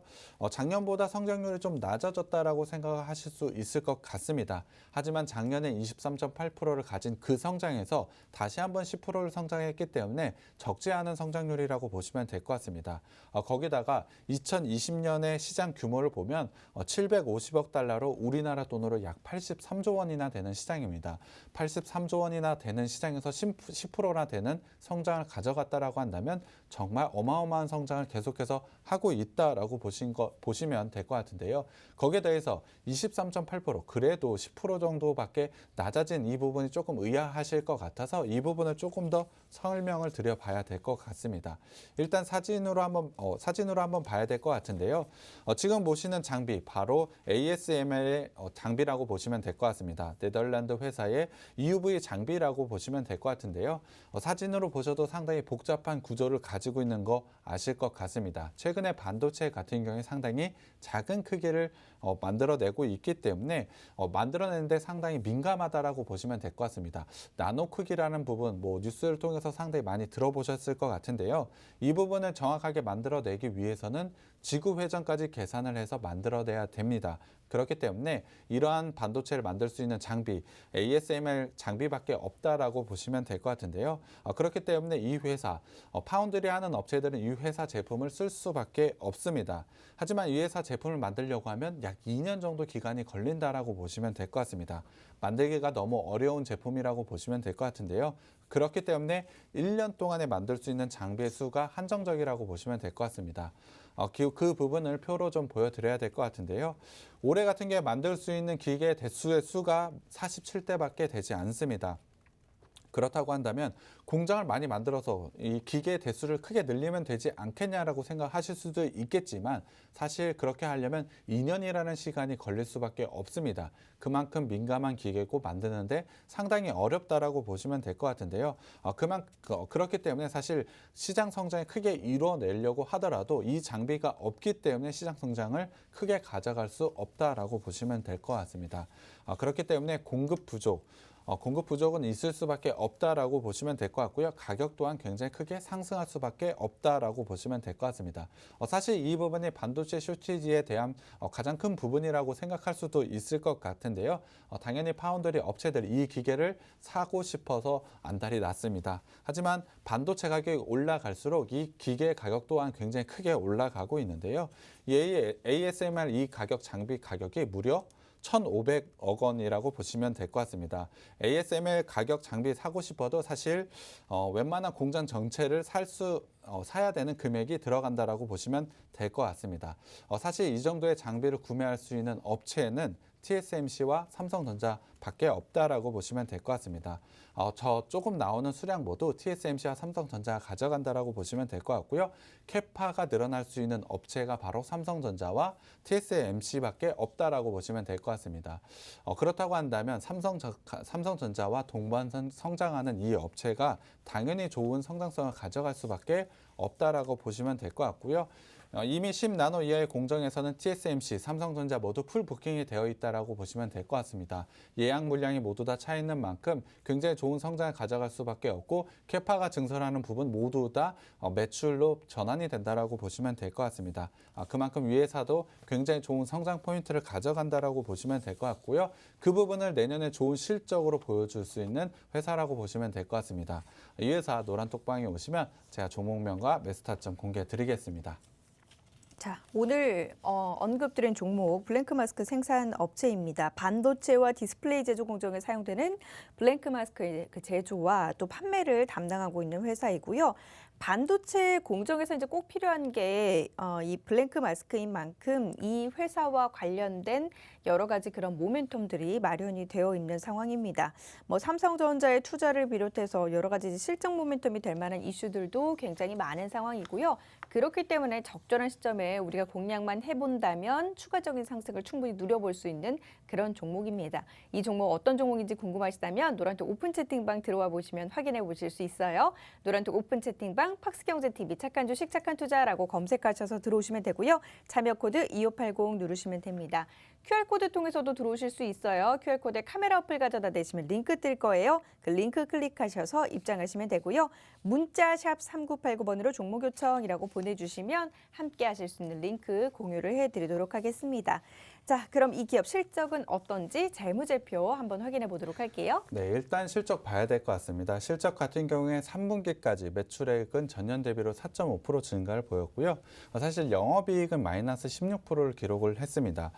작년보다 성장률이 좀 낮아졌다라고 생각하실 수 있을 것 같습니다. 하지만 작년에 23.8%를 가진 그 성장에서 다시 한번 10%를 성장했기 때문에 적지 않은 성장률이라고 보시면 될 것 같습니다. 거기다가 2020년의 시장 규모를 보면 750억 달러로 우리나라 돈으로 약 83조 원이나 되는 시장입니다. 83조 원이나 되는 시장에서 10%나 되는 성장을 가져갔다라고 한다면 정말 어마어마한 성장을 계속해서 하고 있다라고 보시면 될 것 같은데요. 거기에 대해서 23.8% 그래도 10% 정도밖에 낮아진 이 부분이 조금 의아하실 것 같아서 이 부분을 조금 더 설명을 드려봐야 될 것 같습니다. 일단 사진으로 한번 봐야 될 것 같은데요. 지금 보시는 장비 바로 ASML의 장비라고 보시면 될 것 같습니다. 네덜란드 회사의 EUV 장비라고 보시면 될 것 같은데요. 사진으로 보셔도 상당히 복잡한 구조를 가지고 있는 거 아실 것 같습니다. 최근에 반도체 같은 경우에 상당히 작은 크기를 만들어내고 있기 때문에 만들어내는데 상당히 민감하다라고 보시면 될 것 같습니다. 나노 크기라는 부분, 뉴스를 통해서 상당히 많이 들어보셨을 것 같은데요. 이 부분을 정확하게 만들어내기 위해서는 지구 회전까지 계산을 해서 만들어내야 됩니다. 그렇기 때문에 이러한 반도체를 만들 수 있는 장비, ASML 장비밖에 없다라고 보시면 될 것 같은데요. 그렇기 때문에 이 회사, 파운드리 하는 업체들은 이 회사 제품을 쓸 수밖에 없습니다. 하지만 이 회사 제품을 만들려고 하면 약 2년 정도 기간이 걸린다라고 보시면 될 것 같습니다. 만들기가 너무 어려운 제품이라고 보시면 될 것 같은데요. 그렇기 때문에 1년 동안에 만들 수 있는 장비의 수가 한정적이라고 보시면 될 것 같습니다. 그 부분을 표로 좀 보여드려야 될 것 같은데요. 올해 같은 경우에 만들 수 있는 기계 대수의 수가 47대밖에 되지 않습니다. 그렇다고 한다면 공장을 많이 만들어서 이 기계 대수를 크게 늘리면 되지 않겠냐라고 생각하실 수도 있겠지만 사실 그렇게 하려면 2년이라는 시간이 걸릴 수밖에 없습니다. 그만큼 민감한 기계고 만드는데 상당히 어렵다라고 보시면 될 것 같은데요. 그렇기 때문에 사실 시장 성장을 크게 이뤄내려고 하더라도 이 장비가 없기 때문에 시장 성장을 크게 가져갈 수 없다라고 보시면 될 것 같습니다. 그렇기 때문에 공급 부족은 있을 수밖에 없다라고 보시면 될 것 같고요. 가격 또한 굉장히 크게 상승할 수밖에 없다라고 보시면 될 것 같습니다. 사실 이 부분이 반도체 쇼티지에 대한 가장 큰 부분이라고 생각할 수도 있을 것 같은데요. 당연히 파운드리 업체들이 이 기계를 사고 싶어서 안달이 났습니다. 하지만 반도체 가격이 올라갈수록 이 기계 가격 또한 굉장히 크게 올라가고 있는데요. 이 ASML 이 장비 가격이 무려 1,500억 원이라고 보시면 될 것 같습니다. ASML 가격 장비 사고 싶어도 사실 웬만한 공장 전체를 사야 되는 금액이 들어간다라고 보시면 될 것 같습니다. 사실 이 정도의 장비를 구매할 수 있는 업체는 TSMC와 삼성전자밖에 없다라고 보시면 될 것 같습니다. 저 조금 나오는 수량 모두 TSMC와 삼성전자가 가져간다라고 보시면 될 것 같고요. 캐파가 늘어날 수 있는 업체가 바로 삼성전자와 TSMC밖에 없다라고 보시면 될 것 같습니다. 그렇다고 한다면 삼성전자와 동반 성장하는 이 업체가 당연히 좋은 성장성을 가져갈 수밖에 없다라고 보시면 될 것 같고요. 이미 10나노 이하의 공정에서는 TSMC, 삼성전자 모두 풀 부킹이 되어 있다라고 보시면 될 것 같습니다. 예약 물량이 모두 다 차 있는 만큼 굉장히 좋은 성장을 가져갈 수밖에 없고 캐파가 증설하는 부분 모두 다 매출로 전환이 된다라고 보시면 될 것 같습니다. 그만큼 이 회사도 굉장히 좋은 성장 포인트를 가져간다라고 보시면 될 것 같고요. 그 부분을 내년에 좋은 실적으로 보여줄 수 있는 회사라고 보시면 될 것 같습니다. 이 회사 노란톡방에 오시면 제가 종목명과 매수타점 공개해 드리겠습니다. 자, 오늘 언급드린 종목 블랭크 마스크 생산 업체입니다. 반도체와 디스플레이 제조 공정에 사용되는 블랭크 마스크의 그 제조와 또 판매를 담당하고 있는 회사이고요. 반도체 공정에서 이제 꼭 필요한 게 이 블랭크 마스크인 만큼 이 회사와 관련된 여러 가지 그런 모멘텀들이 마련이 되어 있는 상황입니다. 삼성전자의 투자를 비롯해서 여러 가지 실적 모멘텀이 될 만한 이슈들도 굉장히 많은 상황이고요. 그렇기 때문에 적절한 시점에 우리가 공략만 해본다면 추가적인 상승을 충분히 누려볼 수 있는 그런 종목입니다. 이 종목 어떤 종목인지 궁금하시다면 노란톡 오픈 채팅방 들어와 보시면 확인해 보실 수 있어요. 노란톡 오픈 채팅방 팍스경제TV 착한 주식 착한 투자라고 검색하셔서 들어오시면 되고요. 참여 코드 2580 누르시면 됩니다. QR코드 통해서도 들어오실 수 있어요. QR코드에 카메라 어플 가져다 대시면 링크 뜰 거예요. 그 링크 클릭하셔서 입장하시면 되고요. 문자 샵 3989번으로 종목 요청이라고 보내주시면 함께 하실 수 있는 링크 공유를 해드리도록 하겠습니다. 자, 그럼 이 기업 실적은 어떤지 재무제표 한번 확인해 보도록 할게요. 네, 일단 실적 봐야 될 것 같습니다. 실적 같은 경우에 3분기까지 매출액은 전년 대비로 4.5% 증가를 보였고요. 사실 영업이익은 마이너스 16%를 기록을 했습니다.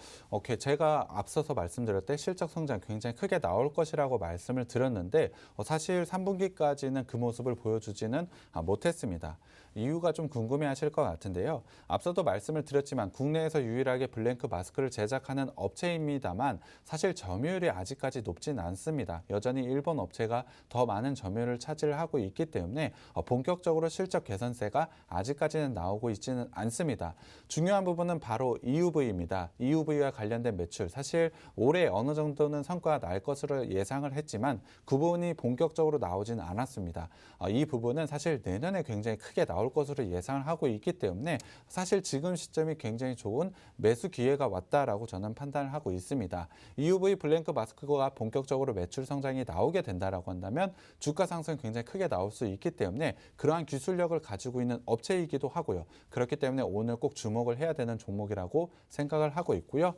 제가 앞서서 말씀드릴 때 실적 성장 굉장히 크게 나올 것이라고 말씀을 드렸는데 사실 3분기까지는 그 모습을 보여주지는 못했습니다. 이유가 좀 궁금해하실 것 같은데요. 앞서도 말씀을 드렸지만 국내에서 유일하게 블랭크 마스크를 제작하는 업체입니다만 사실 점유율이 아직까지 높진 않습니다. 여전히 일본 업체가 더 많은 점유율을 차지하고 있기 때문에 본격적으로 실적 개선세가 아직까지는 나오고 있지는 않습니다. 중요한 부분은 바로 EUV입니다. EUV와 관련된 매출, 사실 올해 어느 정도는 성과가 날 것으로 예상을 했지만 그 부분이 본격적으로 나오진 않았습니다. 이 부분은 사실 내년에 굉장히 크게 나올 것으로 예상을 하고 있기 때문에 사실 지금 시점이 굉장히 좋은 매수 기회가 왔다라고 저는 판단을 하고 있습니다. EUV 블랭크 마스크가 본격적으로 매출 성장이 나오게 된다라고 한다면 주가 상승 굉장히 크게 나올 수 있기 때문에 그러한 기술력을 가지고 있는 업체이기도 하고요. 그렇기 때문에 오늘 꼭 주목을 해야 되는 종목이라고 생각을 하고 있고요.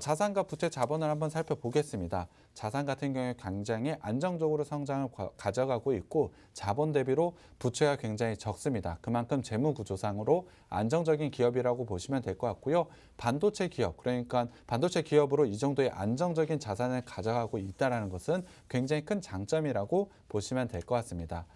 자산과 부채 자본을 한번 살펴보겠습니다. 자산 같은 경우에 굉장히 안정적으로 성장을 가져가고 있고 자본 대비로 부채가 굉장히 적습니다. 그만큼 재무 구조상으로 안정적인 기업이라고 보시면 될 것 같고요. 반도체 기업, 그러니까 반도체 기업으로 이 정도의 안정적인 자산을 가져가고 있다는 것은 굉장히 큰 장점이라고 보시면 될 것 같습니다.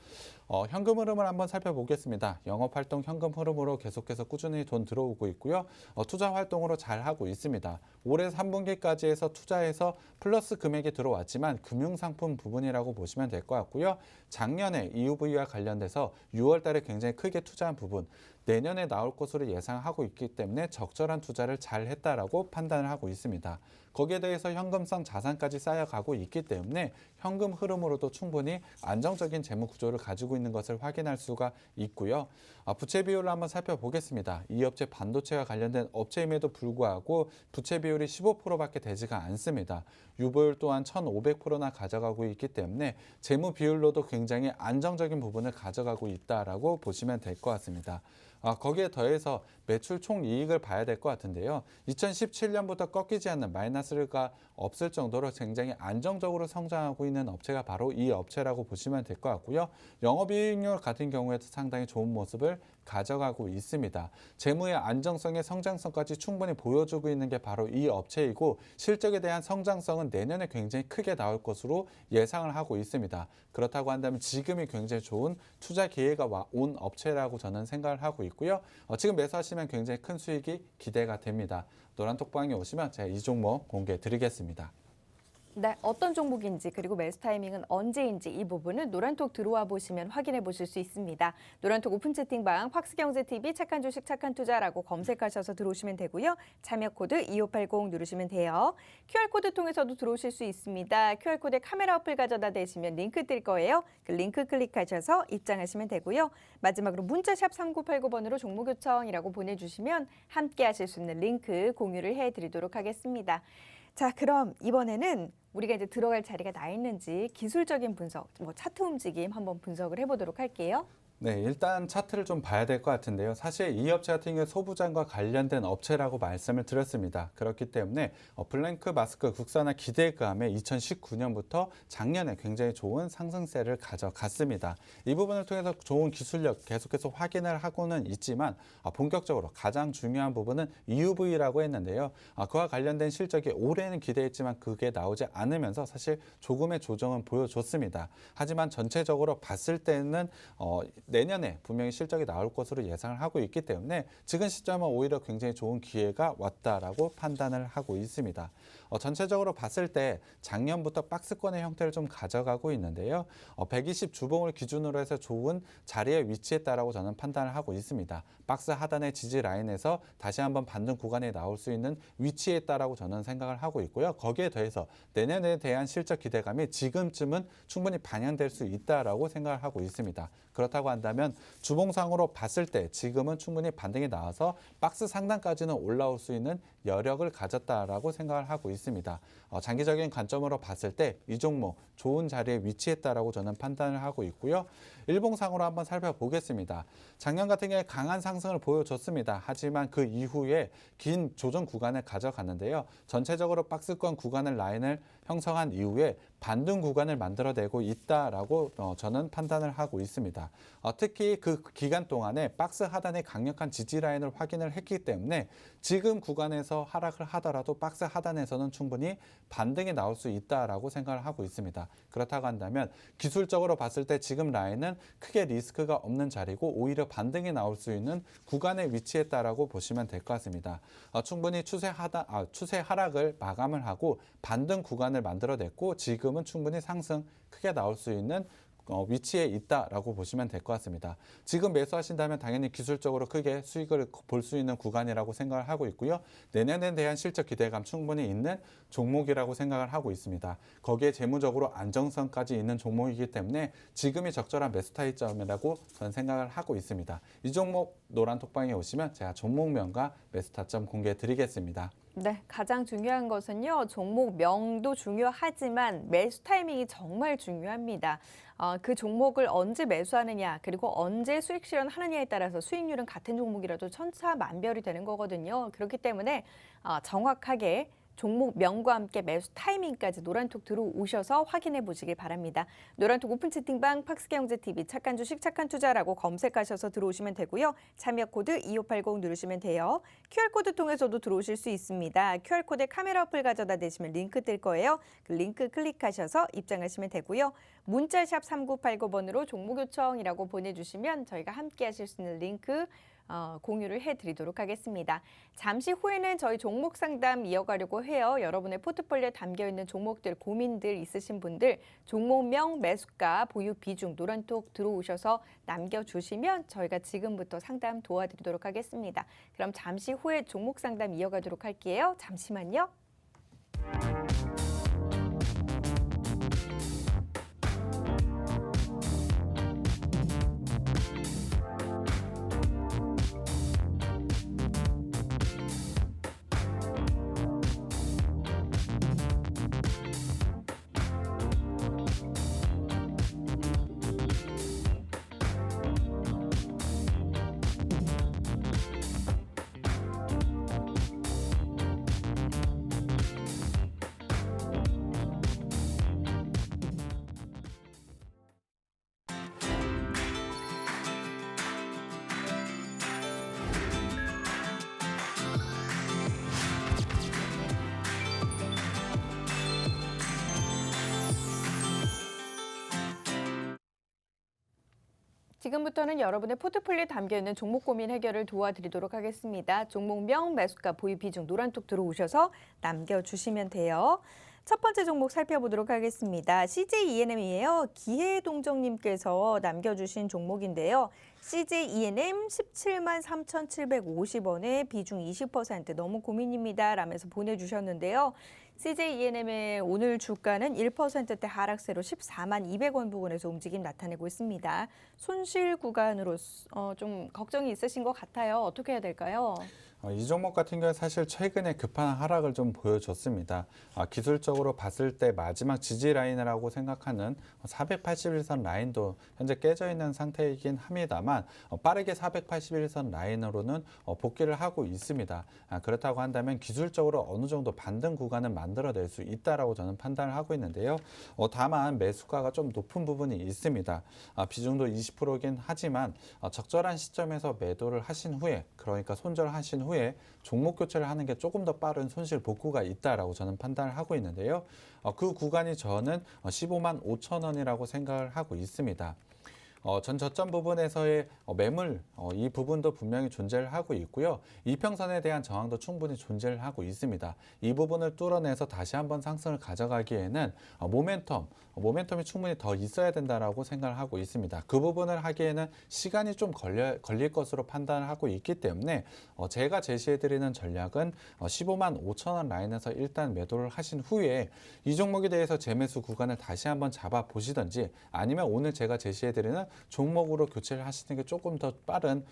현금 흐름을 한번 살펴보겠습니다. 영업활동 현금 흐름으로 계속해서 꾸준히 돈 들어오고 있고요. 투자 활동으로 잘 하고 있습니다. 올해 3분기까지 해서 투자해서 플러스 금액이 들어왔지만 금융상품 부분이라고 보시면 될 것 같고요. 작년에 EUV와 관련돼서 6월 달에 굉장히 크게 투자한 부분, 내년에 나올 것으로 예상하고 있기 때문에 적절한 투자를 잘 했다라고 판단을 하고 있습니다. 거기에 대해서 현금성 자산까지 쌓여가고 있기 때문에 현금 흐름으로도 충분히 안정적인 재무 구조를 가지고 있는 것을 확인할 수가 있고요. 부채 비율을 한번 살펴보겠습니다. 이 업체 반도체와 관련된 업체임에도 불구하고 부채 비율이 15%밖에 되지가 않습니다. 유보율 또한 1,500%나 가져가고 있기 때문에 재무 비율로도 굉장히 안정적인 부분을 가져가고 있다라고 보시면 될 것 같습니다. 거기에 더해서 매출 총이익을 봐야 될 것 같은데요. 2017년부터 꺾이지 않는 마이너스가 없을 정도로 굉장히 안정적으로 성장하고 있는 업체가 바로 이 업체라고 보시면 될 것 같고요. 영업이익률 같은 경우에도 상당히 좋은 모습을 가져가고 있습니다. 재무의 안정성의 성장성까지 충분히 보여주고 있는 게 바로 이 업체이고 실적에 대한 성장성은 내년에 굉장히 크게 나올 것으로 예상을 하고 있습니다. 그렇다고 한다면 지금이 굉장히 좋은 투자 기회가 온 업체라고 저는 생각을 하고 있고요. 지금 매수하시면 굉장히 큰 수익이 기대가 됩니다. 노란톡방에 오시면 제가 이 종목 공개해 드리겠습니다. 네, 어떤 종목인지 그리고 매수 타이밍은 언제인지 이 부분은 노란톡 들어와 보시면 확인해 보실 수 있습니다. 노란톡 오픈 채팅방 팍스경제TV 착한 주식 착한 투자라고 검색하셔서 들어오시면 되고요. 참여 코드 2580 누르시면 돼요. QR코드 통해서도 들어오실 수 있습니다. QR코드에 카메라 어플 가져다 대시면 링크 뜰 거예요. 그 링크 클릭하셔서 입장하시면 되고요. 마지막으로 문자샵 3989번으로 종목 요청이라고 보내주시면 함께 하실 수 있는 링크 공유를 해드리도록 하겠습니다. 자, 그럼 이번에는 우리가 이제 들어갈 자리가 나 있는지 기술적인 분석, 차트 움직임 한번 분석을 해보도록 할게요. 네, 일단 차트를 좀 봐야 될 것 같은데요. 사실 이 업체 같은 경우 소부장과 관련된 업체라고 말씀을 드렸습니다. 그렇기 때문에 블랭크 마스크 국산화 기대감에 2019년부터 작년에 굉장히 좋은 상승세를 가져갔습니다. 이 부분을 통해서 좋은 기술력 계속해서 확인을 하고는 있지만 본격적으로 가장 중요한 부분은 EUV라고 했는데요. 그와 관련된 실적이 올해는 기대했지만 그게 나오지 않으면서 사실 조금의 조정은 보여줬습니다. 하지만 전체적으로 봤을 때는 내년에 분명히 실적이 나올 것으로 예상을 하고 있기 때문에 지금 시점은 오히려 굉장히 좋은 기회가 왔다라고 판단을 하고 있습니다. 전체적으로 봤을 때 작년부터 박스권의 형태를 좀 가져가고 있는데요. 120 주봉을 기준으로 해서 좋은 자리에 위치했다라고 저는 판단을 하고 있습니다. 박스 하단의 지지 라인에서 다시 한번 반등 구간에 나올 수 있는 위치에 있다라고 저는 생각을 하고 있고요. 거기에 더해서 내년에 대한 실적 기대감이 지금쯤은 충분히 반영될 수 있다라고 생각을 하고 있습니다. 그렇다고 한다면 주봉상으로 봤을 때 지금은 충분히 반등이 나와서 박스 상단까지는 올라올 수 있는 여력을 가졌다라고 생각을 하고 있습니다. 장기적인 관점으로 봤을 때 이 종목 좋은 자리에 위치했다라고 저는 판단을 하고 있고요. 일봉상으로 한번 살펴보겠습니다. 작년 같은 경우에 강한 상승을 보여줬습니다. 하지만 그 이후에 긴 조정 구간을 가져갔는데요. 전체적으로 박스권 구간을 라인을 형성한 이후에 반등 구간을 만들어내고 있다라고 저는 판단을 하고 있습니다. 특히 그 기간 동안에 박스 하단의 강력한 지지 라인을 확인을 했기 때문에 지금 구간에서 하락을 하더라도 박스 하단에서는 충분히 반등이 나올 수 있다라고 생각을 하고 있습니다. 그렇다고 한다면 기술적으로 봤을 때 지금 라인은 크게 리스크가 없는 자리고 오히려 반등이 나올 수 있는 구간에 위치했다라고 보시면 될 것 같습니다. 충분히 추세 하락을 마감을 하고 반등 구간을 만들어냈고 지금은 충분히 상승 크게 나올 수 있는 위치에 있다라고 보시면 될 것 같습니다. 지금 매수하신다면 당연히 기술적으로 크게 수익을 볼 수 있는 구간이라고 생각을 하고 있고요. 내년에 대한 실적 기대감 충분히 있는 종목이라고 생각을 하고 있습니다. 거기에 재무적으로 안정성까지 있는 종목이기 때문에 지금이 적절한 매수 타이점이라고 저는 생각을 하고 있습니다. 이 종목 노란 톡방에 오시면 제가 종목명과 매수 타점 공개해 드리겠습니다. 네, 가장 중요한 것은요, 종목명도 중요하지만 매수 타이밍이 정말 중요합니다. 그 종목을 언제 매수하느냐, 그리고 언제 수익 실현하느냐에 따라서 수익률은 같은 종목이라도 천차만별이 되는 거거든요. 그렇기 때문에 정확하게 종목명과 함께 매수 타이밍까지 노란톡 들어오셔서 확인해 보시길 바랍니다. 노란톡 오픈 채팅방 팍스경제TV 착한 주식 착한 투자라고 검색하셔서 들어오시면 되고요. 참여 코드 2580 누르시면 돼요. QR코드 통해서도 들어오실 수 있습니다. QR코드에 카메라 어플 가져다 대시면 링크 뜰 거예요. 그 링크 클릭하셔서 입장하시면 되고요. 문자샵 3989번으로 종목 요청이라고 보내주시면 저희가 함께 하실 수 있는 링크 공유를 해드리도록 하겠습니다. 잠시 후에는 저희 종목 상담 이어가려고 해요. 여러분의 포트폴리오에 담겨있는 종목들, 고민들 있으신 분들 종목명, 매수가, 보유 비중, 노란톡 들어오셔서 남겨주시면 저희가 지금부터 상담 도와드리도록 하겠습니다. 그럼 잠시 후에 종목 상담 이어가도록 할게요. 잠시만요. 지금부터는 여러분의 포트폴리오에 담겨있는 종목 고민 해결을 도와드리도록 하겠습니다. 종목명, 매수가, 보유 비중, 노란톡 들어오셔서 남겨주시면 돼요. 첫 번째 종목 살펴보도록 하겠습니다. CJENM이에요. 기해동정님께서 남겨주신 종목인데요. CJENM 17만 3,750원에 비중 20% 너무 고민입니다 라면서 보내주셨는데요. CJENM의 오늘 주가는 1%대 하락세로 14만 200원 부근에서 움직임 나타내고 있습니다. 손실 구간으로 좀 걱정이 있으신 것 같아요. 어떻게 해야 될까요? 이 종목 같은 경우는 사실 최근에 급한 하락을 좀 보여줬습니다. 기술적으로 봤을 때 마지막 지지 라인이라고 생각하는 481선 라인도 현재 깨져 있는 상태이긴 합니다만 빠르게 481선 라인으로는 복귀를 하고 있습니다. 그렇다고 한다면 기술적으로 어느 정도 반등 구간을 만들어낼 수 있다라고 저는 판단을 하고 있는데요. 다만 매수가가 좀 높은 부분이 있습니다. 비중도 20%긴 하지만 적절한 시점에서 매도를 하신 후에, 그러니까 손절하신 후에 종목 교체를 하는 게 조금 더 빠른 손실 복구가 있다라고 저는 판단을 하고 있는데요. 그 구간이 저는 15만 5천 원이라고 생각을 하고 있습니다. 전 저점 부분에서의 매물 이 부분도 분명히 존재를 하고 있고요. 이평선에 대한 저항도 충분히 존재를 하고 있습니다. 이 부분을 뚫어내서 다시 한번 상승을 가져가기에는 모멘텀이 충분히 더 있어야 된다라고 생각을 하고 있습니다. 그 부분을 하기에는 시간이 좀 걸릴 것으로 판단을 하고 있기 때문에 제가 제시해드리는 전략은 15만 5천 원 라인에서 일단 매도를 하신 후에 이 종목에 대해서 재매수 구간을 다시 한번 잡아 보시든지 아니면 오늘 제가 제시해드리는 종목으로 교체를 하시는 게 조금 더 빠른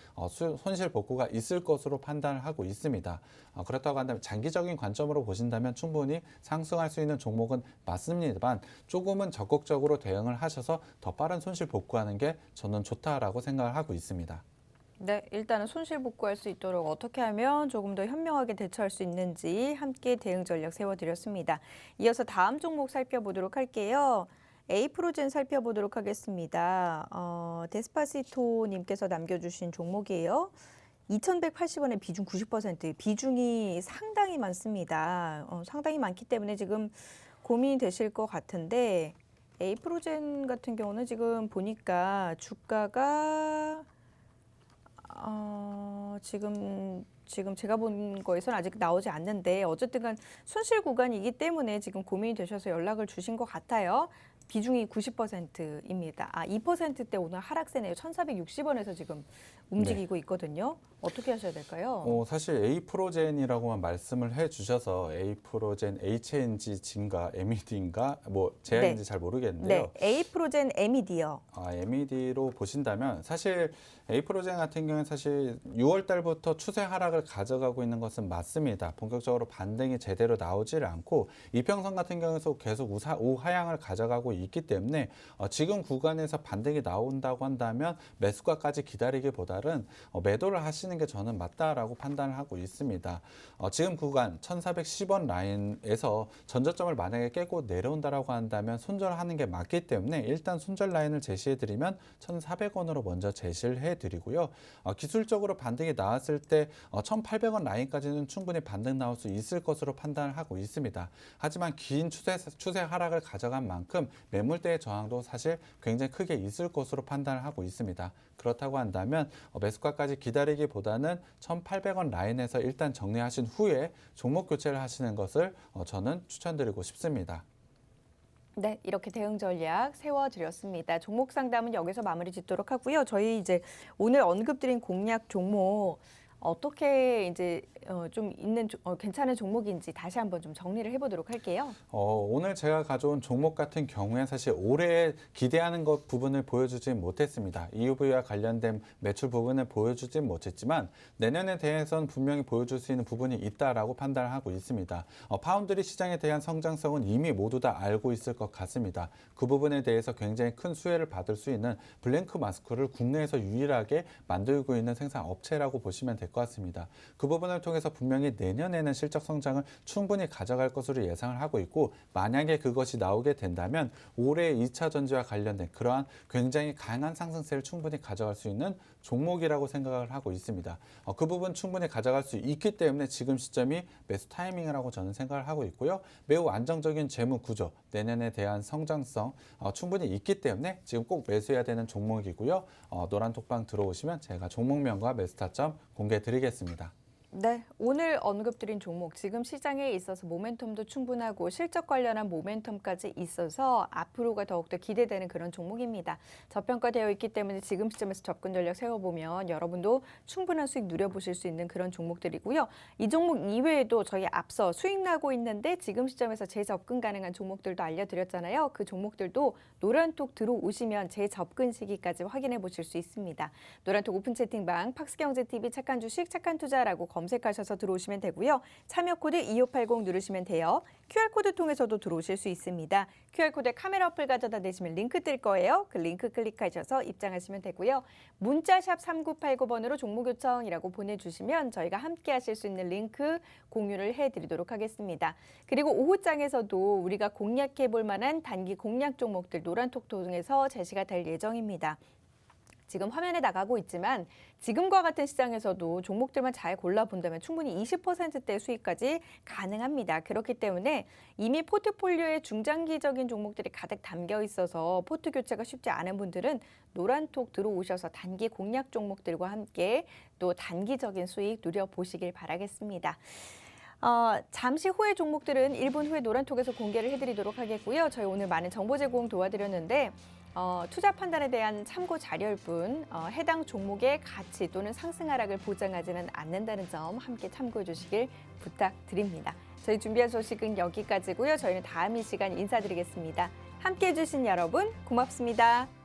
손실 복구가 있을 것으로 판단을 하고 있습니다. 그렇다고 한다면 장기적인 관점으로 보신다면 충분히 상승할 수 있는 종목은 맞습니다만 조금은 적극적으로 대응을 하셔서 더 빠른 손실 복구하는 게 저는 좋다라고 생각을 하고 있습니다. 네, 일단은 손실 복구할 수 있도록 어떻게 하면 조금 더 현명하게 대처할 수 있는지 함께 대응 전략 세워드렸습니다. 이어서 다음 종목 살펴보도록 할게요. 에이프로젠 살펴보도록 하겠습니다. 데스파시토님께서 남겨주신 종목이에요. 2,180원에 비중 90%, 비중이 상당히 많습니다. 상당히 많기 때문에 지금 고민이 되실 것 같은데 에이프로젠 같은 경우는 지금 보니까 주가가 지금 제가 본 거에서는 아직 나오지 않는데 어쨌든 간 손실 구간이기 때문에 지금 고민이 되셔서 연락을 주신 것 같아요. 비중이 90%입니다. 2%대 오늘 하락세네요. 1,460원에서 지금 움직이고 있거든요. 어떻게 하셔야 될까요? 사실 에이프로젠이라고만 말씀을 해주셔서 에이프로젠 HNG인가 MED인가 제 네. 아인지 잘 모르겠는데요. 네, 에이프로젠 MED요. MED로 보신다면 사실 에이프로젠 같은 경우는 사실 6월 달부터 추세 하락을 가져가고 있는 것은 맞습니다. 본격적으로 반등이 제대로 나오지를 않고 이평선 같은 경우에서 계속 우하향을 가져가고 있기 때문에 지금 구간에서 반등이 나온다고 한다면 매수가까지 기다리기보다는 매도를 하시는 게 저는 맞다라고 판단을 하고 있습니다. 지금 구간 1,410원 라인에서 전저점을 만약에 깨고 내려온다라고 한다면 손절하는 게 맞기 때문에 일단 손절 라인을 제시해드리면 1,400원으로 먼저 제시를 해드리고요. 기술적으로 반등이 나왔을 때 1,800원 라인까지는 충분히 반등 나올 수 있을 것으로 판단을 하고 있습니다. 하지만 긴 추세 하락을 가져간 만큼 매물대의 저항도 사실 굉장히 크게 있을 것으로 판단을 하고 있습니다. 그렇다고 한다면 매수가까지 기다리기보다는 1,800원 라인에서 일단 정리하신 후에 종목 교체를 하시는 것을 저는 추천드리고 싶습니다. 네, 이렇게 대응 전략 세워드렸습니다. 종목 상담은 여기서 마무리 짓도록 하고요. 저희 이제 오늘 언급드린 공략 종목 어떻게 이제 좀 있는 괜찮은 종목인지 다시 한번 좀 정리를 해보도록 할게요. 오늘 제가 가져온 종목 같은 경우에 사실 올해 기대하는 것 부분을 보여주지 못했습니다. EUV와 관련된 매출 부분을 보여주지 못했지만 내년에 대해서는 분명히 보여줄 수 있는 부분이 있다라고 판단을 하고 있습니다. 파운드리 시장에 대한 성장성은 이미 모두 다 알고 있을 것 같습니다. 그 부분에 대해서 굉장히 큰 수혜를 받을 수 있는 블랭크 마스크를 국내에서 유일하게 만들고 있는 생산 업체라고 보시면 될 것 같습니다. 그 부분을 통해서 분명히 내년에는 실적 성장을 충분히 가져갈 것으로 예상을 하고 있고 만약에 그것이 나오게 된다면 올해 2차 전지와 관련된 그러한 굉장히 강한 상승세를 충분히 가져갈 수 있는 종목이라고 생각을 하고 있습니다. 그 부분 충분히 가져갈 수 있기 때문에 지금 시점이 매수 타이밍이라고 저는 생각을 하고 있고요. 매우 안정적인 재무 구조, 내년에 대한 성장성 충분히 있기 때문에 지금 꼭 매수해야 되는 종목이고요. 노란톡방 들어오시면 제가 종목명과 매수 타점 공개해 드리겠습니다. 네, 오늘 언급드린 종목 지금 시장에 있어서 모멘텀도 충분하고 실적 관련한 모멘텀까지 있어서 앞으로가 더욱더 기대되는 그런 종목입니다. 저평가되어 있기 때문에 지금 시점에서 접근 전략 세워보면 여러분도 충분한 수익 누려보실 수 있는 그런 종목들이고요. 이 종목 이외에도 저희 앞서 수익 나고 있는데 지금 시점에서 재접근 가능한 종목들도 알려드렸잖아요. 그 종목들도 노란톡 들어오시면 재접근 시기까지 확인해 보실 수 있습니다. 노란톡 오픈 채팅방 팍스경제TV 착한 주식 착한 투자라고 검색하셔서 들어오시면 되고요. 참여 코드 2580 누르시면 돼요. QR코드 통해서도 들어오실 수 있습니다. QR코드에 카메라 어플 가져다 대시면 링크 뜰 거예요. 그 링크 클릭하셔서 입장하시면 되고요. 문자샵 3989번으로 종목 요청이라고 보내주시면 저희가 함께 하실 수 있는 링크 공유를 해드리도록 하겠습니다. 그리고 오후장에서도 우리가 공략해 볼 만한 단기 공략 종목들 노란톡 통해서 제시가 될 예정입니다. 지금 화면에 나가고 있지만 지금과 같은 시장에서도 종목들만 잘 골라본다면 충분히 20%대 수익까지 가능합니다. 그렇기 때문에 이미 포트폴리오에 중장기적인 종목들이 가득 담겨 있어서 포트 교체가 쉽지 않은 분들은 노란톡 들어오셔서 단기 공략 종목들과 함께 또 단기적인 수익 누려보시길 바라겠습니다. 잠시 후에 종목들은 1분 후에 노란톡에서 공개를 해드리도록 하겠고요. 저희 오늘 많은 정보 제공 도와드렸는데 투자 판단에 대한 참고 자료일 뿐 해당 종목의 가치 또는 상승 하락을 보장하지는 않는다는 점 함께 참고해 주시길 부탁드립니다. 저희 준비한 소식은 여기까지고요. 저희는 다음 이 시간 인사드리겠습니다. 함께해 주신 여러분 고맙습니다.